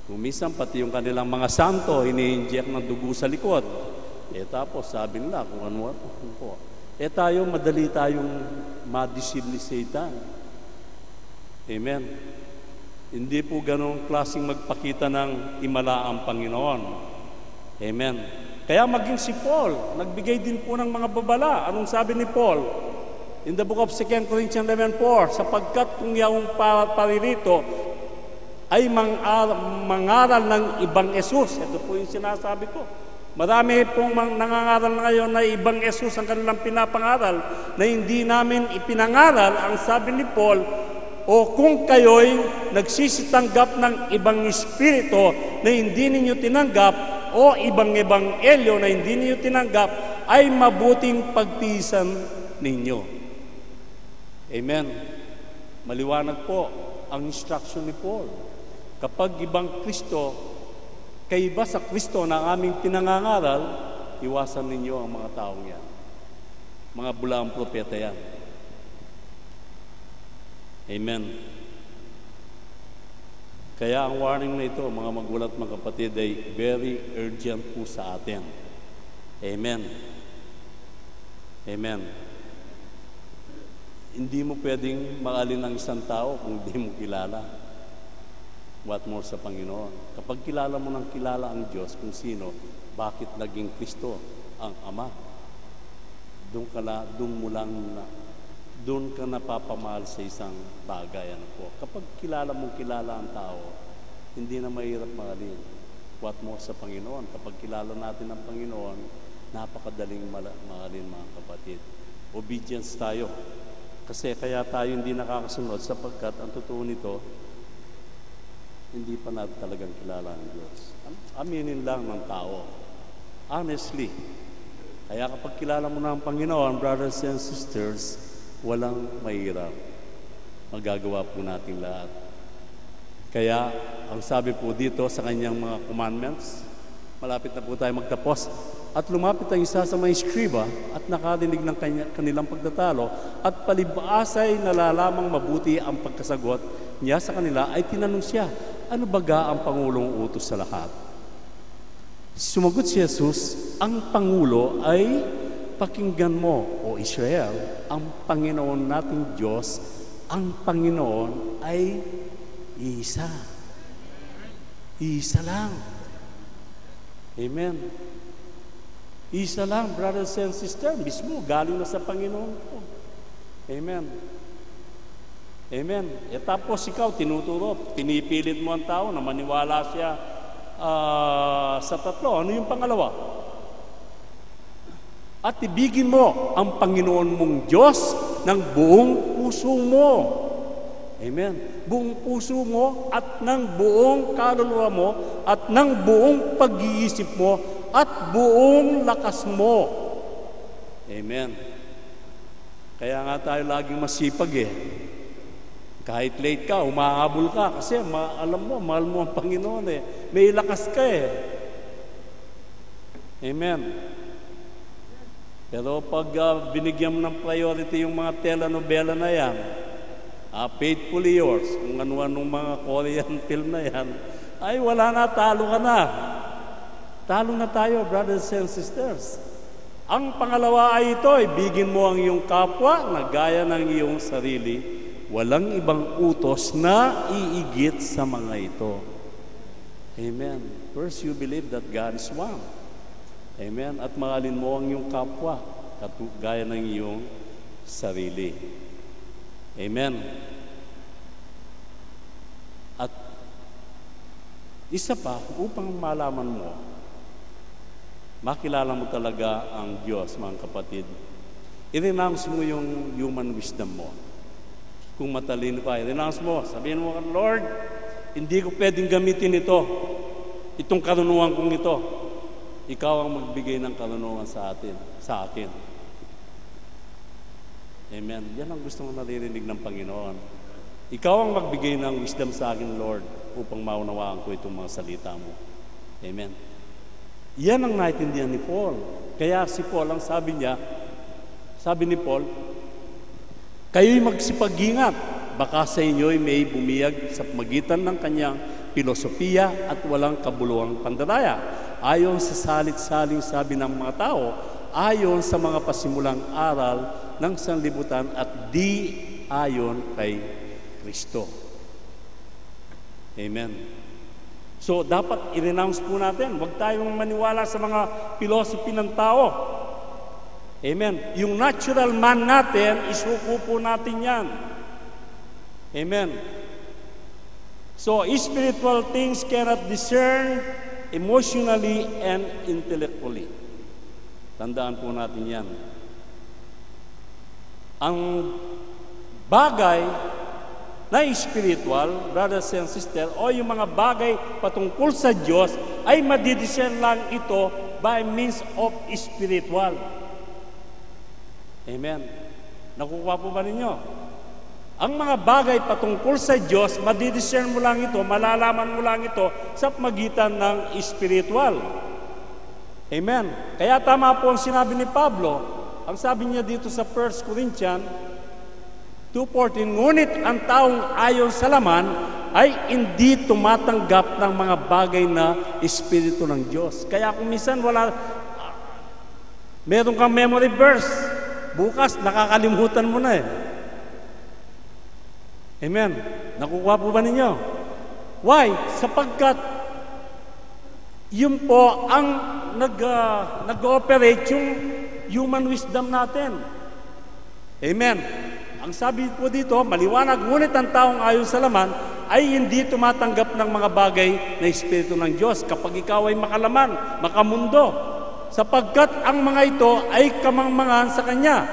Kung minsan, pati yung kanilang mga santo, ini-inject ng dugo sa likod. Tapos, sabi nila, kung ano po. Tayo, madali tayong ma-deceive ni Satan. Amen. Hindi po ganong klaseng magpakita ng himala ang Panginoon. Amen. Kaya maging si Paul, nagbigay din po ng mga babala. Anong sabi ni Paul? In the book of 2 Corinthians 11:4, sapagkat kung yaong paririto ay mangaral ng ibang Yesus. Ito po yung sinasabi ko. Marami pong nangangaral ngayon na ibang Yesus ang kanilang pinapangaral na hindi namin ipinangaral. Ang sabi ni Paul, o kung kayo'y nagsisitanggap ng ibang espiritu na hindi ninyo tinanggap o ibang ebanghelyo na hindi ninyo tinanggap, ay mabuting pagtiisan ninyo. Amen. Maliwanag po ang instruction ni Paul. Kapag ibang Kristo, kaiba sa Kristo na aming pinangangaral, iwasan ninyo ang mga taong yan. Mga bulaang propeta yan. Amen. Kaya ang warning na ito, mga magulat, mga kapatid, ay very urgent po sa atin. Amen. Amen. Hindi mo pwedeng maalin ang isang tao kung hindi mo kilala. What more sa Panginoon? Kapag kilala mo ng kilala ang Diyos kung sino, bakit naging Kristo ang Ama? Doon ka napapamahal sa isang bagay. Ano po? Kapag kilala mong kilala ang tao, hindi na mahirap mahalin. What more sa Panginoon? Kapag kilala natin ang Panginoon, napakadaling mahalin, mga kapatid. Obedience tayo. Kasi kaya tayo hindi nakakasunod sapagkat ang totoo nito, hindi pa natin talagang kilala ang Diyos. Aminin lang ng tao. Honestly. Kaya kapag kilala mo na ang Panginoon, brothers and sisters, walang mahirap. Magagawa po natin lahat. Kaya, ang sabi po dito sa kanyang mga commandments, malapit na po tayo magtapos, at lumapit ang isa sa mga eskriba at nakarinig ng kanilang pagtatalo at palibasay nalalamang mabuti ang pagkasagot niya sa kanila, ay tinanong siya, ano baga ang Pangulong utos sa lahat? Sumagot si Jesus, ang Pangulo ay pakinggan mo, o Israel, ang Panginoon nating Diyos, ang Panginoon ay isa. Isa lang. Amen. Isa lang, brothers and sisters, mismo, galing na sa Panginoon ko. Amen. Amen. Tapos ikaw, tinuturo, pinipilit mo ang tao na maniwala siya sa tatlo. Ano yung pangalawa? At ibigin mo ang Panginoon mong Diyos ng buong puso mo. Amen. Buong puso mo at ng buong kaluluwa mo at ng buong pag-iisip mo at buong lakas mo. Amen. Kaya nga tayo laging masipag Kahit late ka, umahabol ka kasi alam mo, mahal mo ang Panginoon May lakas ka Amen. Pero pag binigyan mo ng priority yung mga telenovela na yan, Faithfully Yours, kung ano-anong mga Korean film na yan, ay wala na, talo ka na. Talo na tayo, brothers and sisters. Ang pangalawa ay ito, ibigin mo ang iyong kapwa na gaya ng iyong sarili. Walang ibang utos na iigit sa mga ito. Amen. First, you believe that God is one. Amen. At mahalin mo ang iyong kapwa, gaya ng iyong sarili. Amen. At isa pa, upang malaman mo, makilala mo talaga ang Diyos, mga kapatid, i-renounce mo yung human wisdom mo. Kung matalino ka, i-renounce mo. Sabihin mo, Lord, hindi ko pwedeng gamitin ito. Itong karunungan kong ito. Ikaw ang magbigay ng karunungan sa akin. Amen. Yan ang gusto kong naririnig ng Panginoon. Ikaw ang magbigay ng wisdom sa akin, Lord, upang maunawaan ko itong mga salita mo. Amen. Yan ang naintindihan ni Paul. Kaya si Paul, ang sabi ni Paul, kayo'y magsipag-ingat, baka sa inyo'y may bumiyag sa magitan ng kanyang filosofiya at walang kabuluhang pandaraya. Ayon sa salit-saling sabi ng mga tao, ayon sa mga pasimulang aral ng sanlibutan at di ayon kay Kristo. Amen. So, dapat i-renounce po natin. Huwag tayong maniwala sa mga philosophy ng tao. Amen. Yung natural man natin, isuko po natin yan. Amen. So, spiritual things cannot discern emotionally and intellectually. Tandaan po natin yan. Ang bagay na spiritual, brothers and sisters, o yung mga bagay patungkol sa Diyos, ay madidiscern lang ito by means of spiritual. Amen. Nakukuha po ba ninyo? Ang mga bagay patungkol sa Diyos, madidiscern mo lang ito, malalaman mo lang ito sa magitan ng spiritual. Amen. Kaya tama po ang sinabi ni Pablo. Ang sabi niya dito sa 1 Corinthians 2:14, ngunit ang taong ayon sa laman ay hindi tumatanggap ng mga bagay na espiritu ng Diyos. Kaya kung minsan meron kang memory verse, bukas nakakalimutan mo na eh. Amen. Nakukuha po ba ninyo? Why? Sapagkat yun po ang nag-ooperate yung human wisdom natin. Amen. Ang sabi po dito, maliwanag, ngunit ang taong ayon sa laman ay hindi tumatanggap ng mga bagay na espiritu ng Diyos kapag ikaw ay makalaman, makamundo, sapagkat ang mga ito ay kamangmangan sa Kanya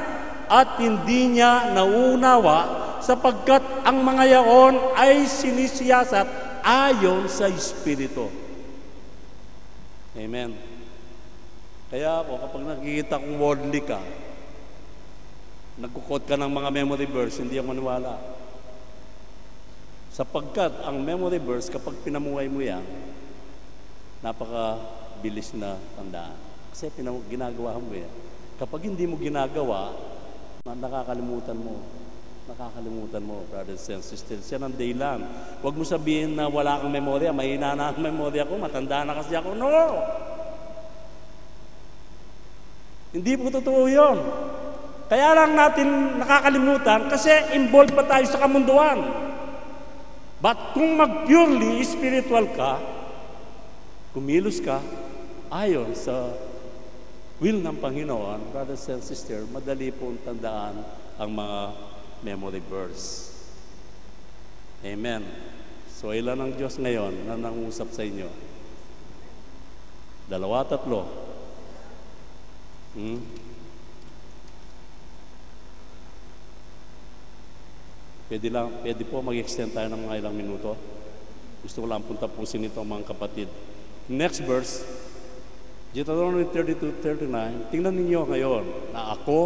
at hindi niya nauunawa sapagkat ang mga yaon ay sinisiyasat ayon sa espiritu. Amen. Kaya ako, kapag nakikita kong worldly ka, nagkukot ka ng mga memory verse, hindi ako maniwala. Sapagkat ang memory verse, kapag pinamuhay mo yan, napakabilis na tandaan. Kasi ginagawa mo yan. Kapag hindi mo ginagawa, nakakalimutan mo, brothers and sisters. Yan ang dahilan. Huwag mo sabihin na wala kang memorya, mahina na ang memorya ko, matanda na kasi ako. No! Hindi po totoo yun. Kaya lang natin nakakalimutan kasi involved pa tayo sa kamunduan. But kung mag-purely spiritual ka, kumilos ka, ayon sa will ng Panginoon, brothers and sisters, madali pong tandaan ang mga memory verse. Amen. So, ilan ang Diyos ngayon na nangusap sa inyo? 2, 3. Pwede po mag-extend tayo ng mga ilang minuto. Gusto ko lang puntapusin ito, mga kapatid. Next verse, Deuteronomy 32:39. Tingnan ninyo ngayon na ako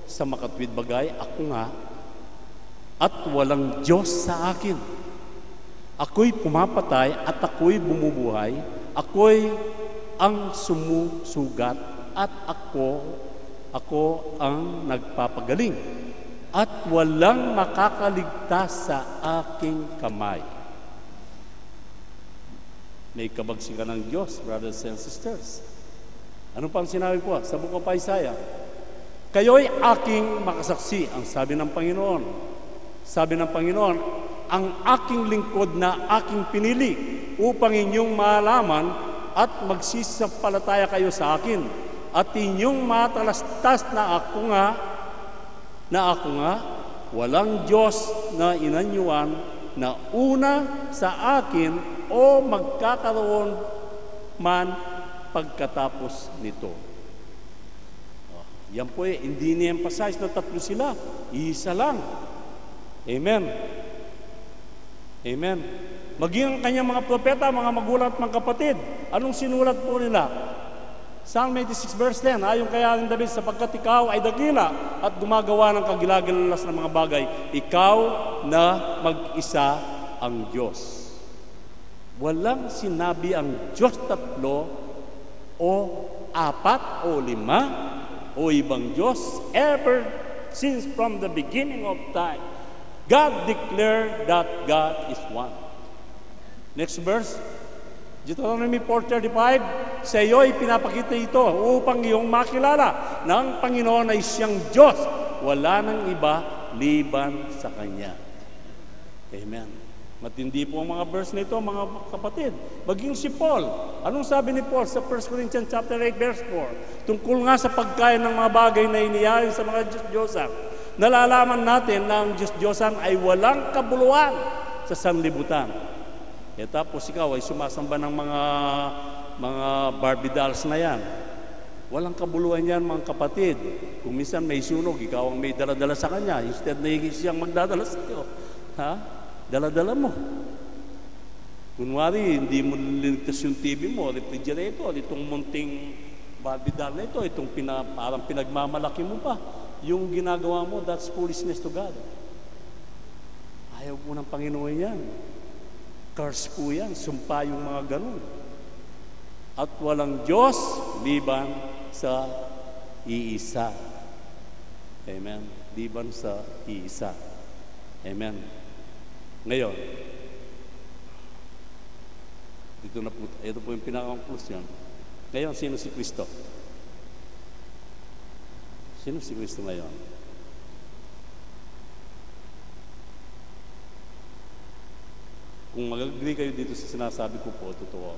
sa makatwid bagay, ako nga, at walang Diyos sa akin. Ako'y pumapatay at ako'y bumubuhay. Ako'y ang sumusugat at ako ang nagpapagaling. At walang makakaligtas sa aking kamay. May kabagsikan ng Diyos, brothers and sisters. Ano pang sinabi po sa Book of Isaiah? Kayo'y aking makasaksi, ang sabi ng Panginoon. Sabi ng Panginoon, ang aking lingkod na aking pinili upang inyong malaman at magsisampalataya kayo sa akin. At inyong matalastas na ako nga, walang Diyos na inanyuan na una sa akin o magkakaroon man pagkatapos nito. Yan po hindi ni-emphasize na tatlo sila. Isa lang. Amen. Amen. Maging ang kanyang mga propeta, mga magulang at mga kapatid. Anong sinulat po nila? Psalm 86 verse 10, ayon kay Haring David, sapagkat ikaw ay dakila at gumagawa ng kagilagilalas ng mga bagay, ikaw na mag-isa ang Diyos. Walang sinabi ang Diyos tatlo o apat o lima o ibang Diyos ever since from the beginning of time. God declared that God is one. Next verse, Deuteronomy 4:35, sa iyo'y pinapakita ito upang iyong makilala ng Panginoon ay siyang Diyos. Wala nang iba liban sa Kanya. Amen. Matindi po ang mga verse na ito, mga kapatid. Maging si Paul. Anong sabi ni Paul sa 1 Corinthians chapter 8, verse 4? Tungkol nga sa pagkain ng mga bagay na iniyain sa mga Diyos-Diyosan. Nalalaman natin na ang Diyos-Diyosan ay walang kabuluhan sa sanlibutan. Tapos ikaw ay sumasamba ng mga Barbie dolls na yan. Walang kabuluhan yan, mga kapatid. Kung minsan may sunog, ikaw ang may daladala sa kanya. Instead na siyang magdadala sa iyo. Ha? Daladala mo. Kunwari, hindi mo niligtas yung TV mo, refrigerator, itong munting Barbie doll na ito, itong parang pinagmamalaki mo pa. Yung ginagawa mo, that's foolishness to God. Ayaw po ng Panginoon yan. Curse po yan, sumpa yung mga ganun. At walang Diyos liban sa iisa. Amen. Liban sa iisa. Amen. Ngayon, ito po yung pinaka-conclusion. Ngayon, sino si Kristo? Sino si Kristo ngayon? Kung mag-agree kayo dito sa sinasabi ko po, totoo.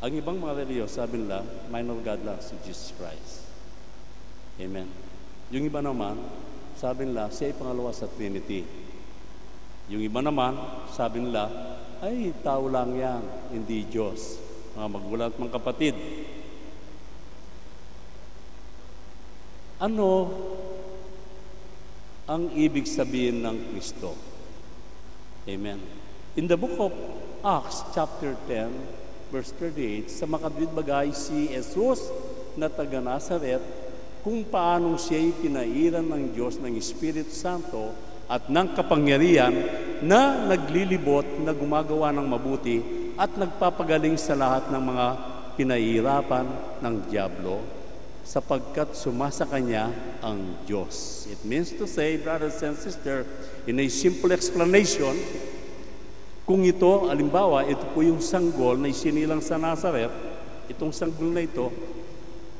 Ang ibang mga reliyon, sabi nila, minor God lang si Jesus Christ. Amen. Yung iba naman, sabi nila, siya ay pangalawa sa Trinity. Yung iba naman, sabi nila, ay, tao lang yan, hindi Diyos. Mga magulang at mga kapatid. Ano ang ibig sabihin ng Kristo? Amen. In the book of Acts, chapter 10, verse 38, sa makadwid bagay si Jesus na taga Nazaret, kung paanong siya'y pinairan ng Diyos ng Espiritu Santo at ng kapangyarihan na naglilibot na gumagawa ng mabuti at nagpapagaling sa lahat ng mga pinahihirapan ng dyablo sapagkat sumasa kanya ang Diyos. It means to say, brothers and sisters, in a simple explanation, kung ito, alimbawa, ito po yung sanggol na isinilang sa Nazaret, itong sanggol na ito,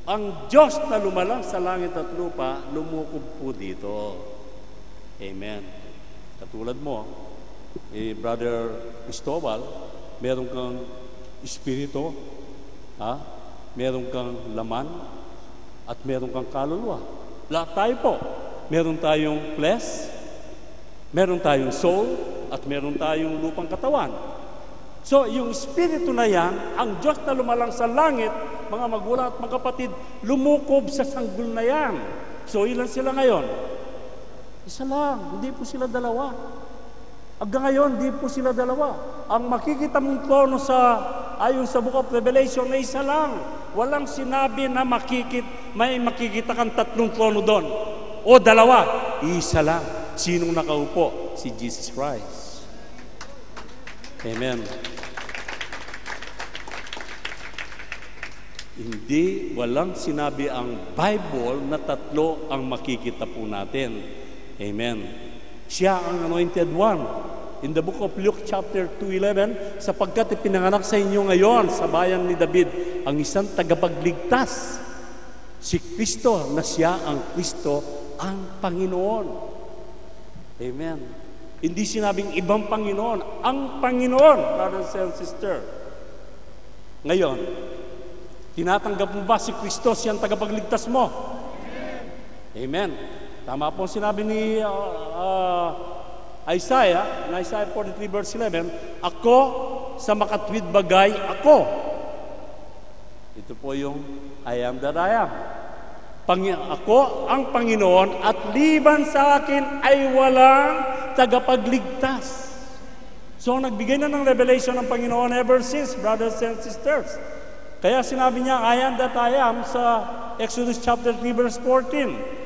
ang Diyos na lumalang sa langit at lupa, lumukob po dito. Amen. Katulad mo, Brother Cristobal, meron kang espiritu, meron kang laman, at meron kang kaluluwa. Lahat tayo po. Meron tayong flesh, meron tayong soul, at meron tayong lupang katawan. So, yung espiritu na yan, ang Diyos na lumalang sa langit, mga magulang at mga kapatid, lumukob sa sanggol na yan. So, ilan sila ngayon? Isa lang, hindi po sila dalawa. Hanggang ngayon, hindi po sila dalawa. Ang makikita mong trono ayon sa Book of Revelation na isa lang. Walang sinabi na may makikita kang tatlong trono doon. O dalawa, isa lang. Sinong nakaupo? Si Jesus Christ. Amen. Hindi, walang sinabi ang Bible na tatlo ang makikita po natin. Amen. Siya ang anointed one. In the book of Luke chapter 2:11, sapagkat ipinanganak sa inyo ngayon sa bayan ni David ang isang tagapagligtas Si Kristo na siya ang Kristo, ang Panginoon. Amen. Hindi sinabing ibang Panginoon, ang Panginoon, brothers and sisters. Ngayon, tinatanggap mo ba si Kristo siyang tagapagligtas mo? Amen. Tama po sinabi ni Isaiah, in Isaiah 43 verse 11, ako sa makatwid bagay ako. Ito po yung I am that I am. Ako ang Panginoon at liban sa akin ay walang tagapagligtas. So nagbigay na ng revelation ng Panginoon ever since, brothers and sisters. Kaya sinabi niya, I am that I am sa Exodus chapter 3 verse 14.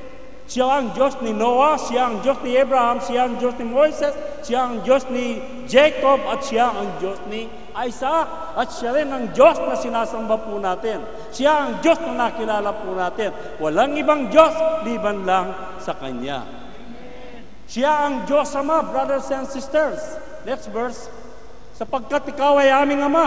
Siya ang Diyos ni Noah, siya ang Diyos ni Abraham, siya ang Diyos ni Moises, siya ang Diyos ni Jacob, at siya ang Diyos ni Isaac. At siya rin ang Diyos na sinasamba po natin. Siya ang Diyos na nakilala po natin. Walang ibang Diyos, liban lang sa Kanya. Siya ang Diyos Ama, brothers and sisters. Next verse. Sapagkat ikaw ay aming Ama,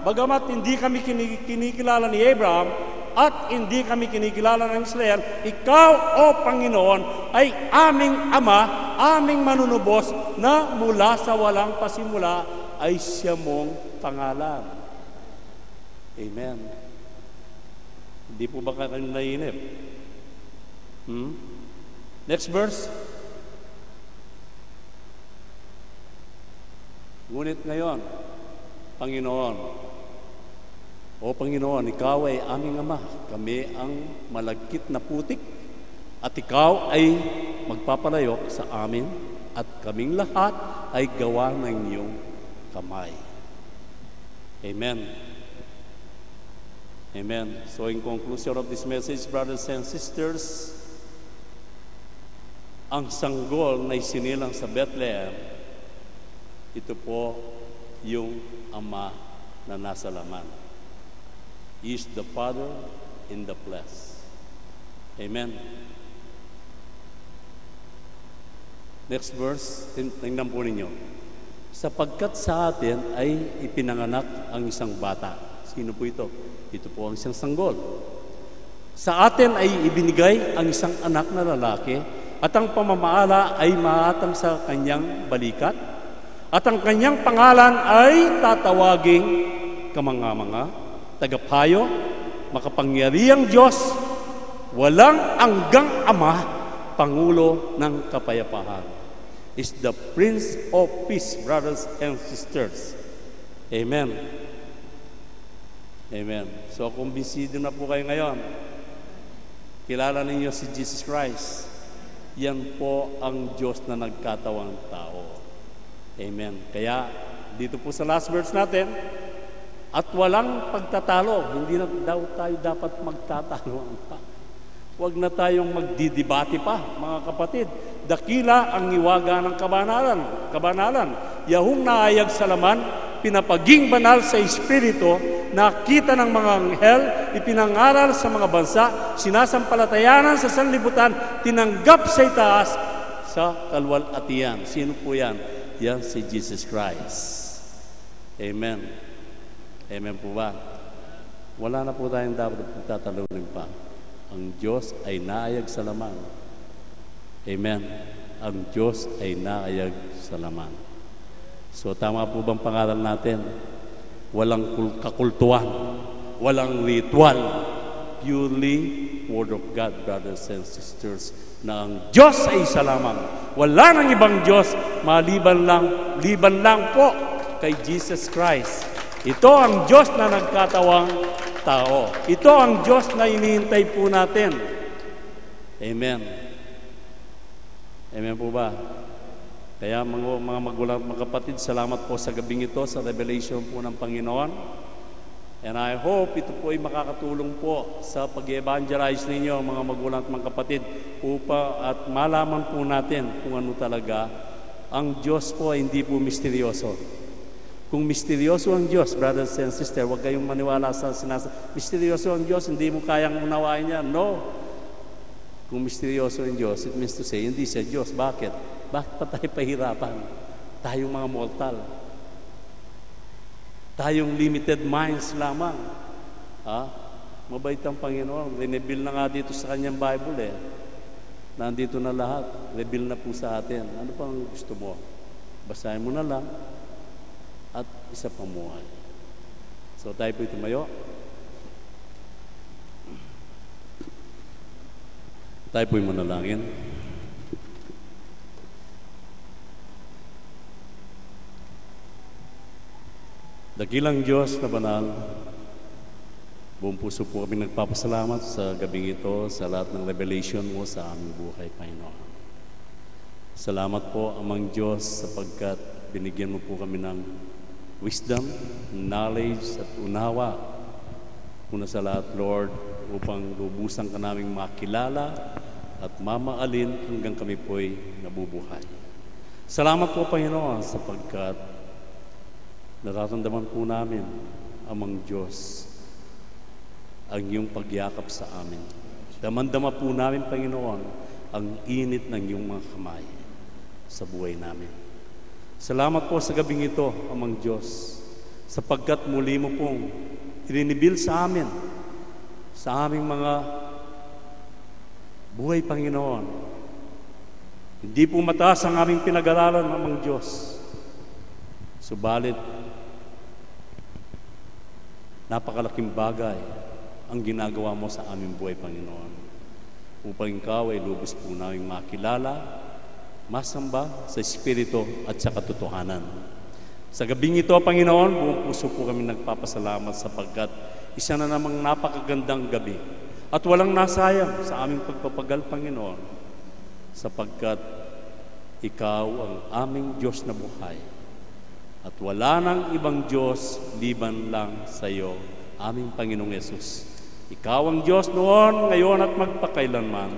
bagamat hindi kami kinikilala ni Abraham, at hindi kami kinikilala ng Israel, ikaw, O Panginoon, ay aming Ama, aming manunubos, na mula sa walang pasimula ay siya mong pangalan. Amen. Hindi po ba kayo nainip? Next verse. Ngunit ngayon, Panginoon, O Panginoon, ikaw ay aming Ama, kami ang malagkit na putik, at ikaw ay magpapalayok sa amin, at kaming lahat ay gawa ng iyong kamay. Amen. Amen. So in conclusion of this message, brothers and sisters, ang sanggol na isinilang sa Bethlehem, ito po yung Ama na nasa laman. He is the Father in the flesh. Amen. Next verse, tingnan po ninyo. Sapagkat sa atin ay ipinanganak ang isang bata. Sino po ito? Ito po ang isang sanggol. Sa atin ay ibinigay ang isang anak na lalaki, at ang pamamahala ay maatang sa kanyang balikat, at ang kanyang pangalan ay tatawaging kamanga-manga, tagapayo, makapangyarihang Diyos, walang hanggang Ama, Pangulo ng Kapayapaan. Is the Prince of Peace, brothers and sisters. Amen. Amen. So kung bisido na po kayo ngayon, kilala ninyo si Jesus Christ. Yan po ang Diyos na nagkatawang tao. Amen. Kaya dito po sa last verse natin, at walang pagtatalo. Hindi na daw tayo dapat magtatalo. Huwag na tayong magdidibati pa, mga kapatid. Dakila ang iwaga ng kabanalan. Yahong naayag sa laman, pinapaging banal sa Espiritu, nakita ng mga anghel, ipinangaral sa mga bansa, sinasampalatayanan sa sanlibutan, tinanggap sa itaas sa kalwalhatian. Sino po yan? Yan si Jesus Christ. Amen. Amen po ba? Wala na po tayong dapat pagtatalunin pa. Ang Diyos ay naayag sa laman. Amen. Ang Diyos ay naayag sa laman. So tama po bang pangaral natin? Walang kakultuan, walang ritual, purely Word of God, brothers and sisters, na ang Diyos ay isa lamang. Wala nang ibang Diyos, liban lang po kay Jesus Christ. Ito ang Diyos na nagkatawang tao. Ito ang Diyos na inihintay po natin. Amen. Amen po ba? Kaya mga magulang, mga kapatid, salamat po sa gabing ito, sa revelation po ng Panginoon. And I hope ito po ay makakatulong po sa pag-evangelize ninyo, mga magulang at mga kapatid, at malaman po natin kung ano talaga. Ang Diyos po ay hindi po misteryoso. Kung misteryoso ang Diyos, brothers and sisters, huwag kayong maniwala sa misteryoso ang Diyos, hindi mo kayang unawain niya. No. Kung misteryoso ang Diyos, it means to say, hindi siya Diyos. Bakit? Bakit pa tayo pahirapan? Tayong mga mortal. Tayong limited minds lamang. Mabait ang Panginoon. Reveal na nga dito sa kanyang Bible eh. Nandito na lahat. Reveal na po sa atin. Ano pang gusto mo? Basahin mo na lang at isa pamuhay. So tayo po'y tumayo. Tayo po'y manalangin. Dakilang Diyos na banal, buong puso po kami nagpapasalamat sa gabing ito, sa lahat ng revelation mo sa aming buhay, Panginoon. Salamat po, Amang Diyos, sapagkat binigyan mo po kami ng wisdom, knowledge, at unawa. Una sa lahat, Lord, upang lubusan ka naming makilala at mamaalin hanggang kami po'y nabubuhay. Salamat po, Panginoon, sapagkat nararamdaman po namin, Amang Diyos, ang iyong pagyakap sa amin. Damandama po namin, Panginoon, ang init ng iyong mga kamay sa buhay namin. Salamat po sa gabing ito, Amang Diyos, sapagkat muli mo pong irinibil sa amin, sa aming mga buhay, Panginoon. Hindi po mataas ang aming pinag-aralan, Amang Diyos. Subalit, napakalaking bagay ang ginagawa mo sa aming buhay, Panginoon. Upang ikaw ay lubos po namin makilala, masamba sa Espiritu at sa katotohanan. Sa gabing ito, Panginoon, buong puso po kami nagpapasalamat sapagkat isa na namang napakagandang gabi at walang nasayang sa aming pagpapagal, Panginoon, sapagkat ikaw ang aming Diyos na buhay. At wala nang ibang Diyos liban lang sa iyo, aming Panginoong Yesus. Ikaw ang Diyos noon, ngayon at magpakailanman.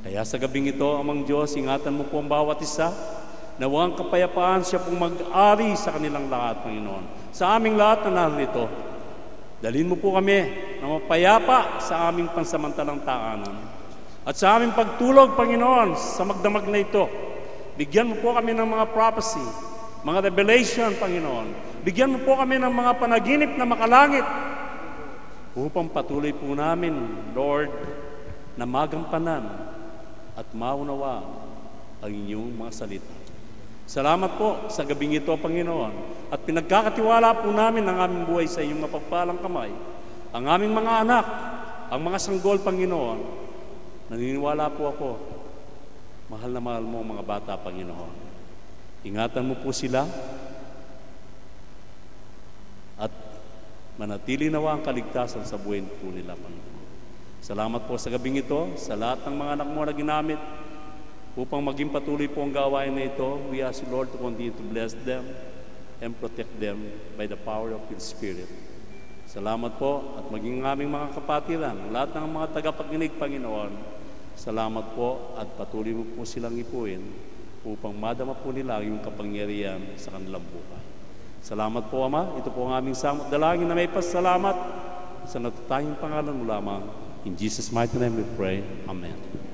Kaya sa gabing ito, Amang Diyos, ingatan mo po ang bawat isa, na walang kapayapaan siya pong mag-ari sa kanilang lahat, Panginoon. Sa aming lahat na narito, dalhin mo po kami na mapayapa sa aming pansamantalang taanan. At sa aming pagtulog, Panginoon, sa magdamag na ito, bigyan mo po kami ng mga prophecy, mga revelation, Panginoon. Bigyan mo po kami ng mga panaginip na makalangit upang patuloy po namin, Lord, na magampanan at maunawa ang inyong mga salita. Salamat po sa gabing ito, Panginoon, at pinagkakatiwala po namin ang aming buhay sa iyong mapagpalang kamay. Ang aming mga anak, ang mga sanggol, Panginoon, naniniwala po ako, mahal na mahal mo ang mga bata, Panginoon. Ingatan mo po sila at manatili nawa ang kaligtasan sa buhay po nila, Panginoon. Salamat po sa gabing ito, sa lahat ng mga anak mo na ginamit upang maging patuloy po ang gawain na ito. We ask you, Lord, to continue to bless them and protect them by the power of your Spirit. Salamat po at maging aming mga kapatiran, lahat ng mga tagapakinig, Panginoon. Salamat po at patuloy mo po silang ipuin upang madama po nila yung kapangyarihan sa kanilang buhay. Salamat po, Ama. Ito po ang aming samot dalangin na may pasalamat sa natatanging pangalan mo lamang. In Jesus' mighty name we pray. Amen.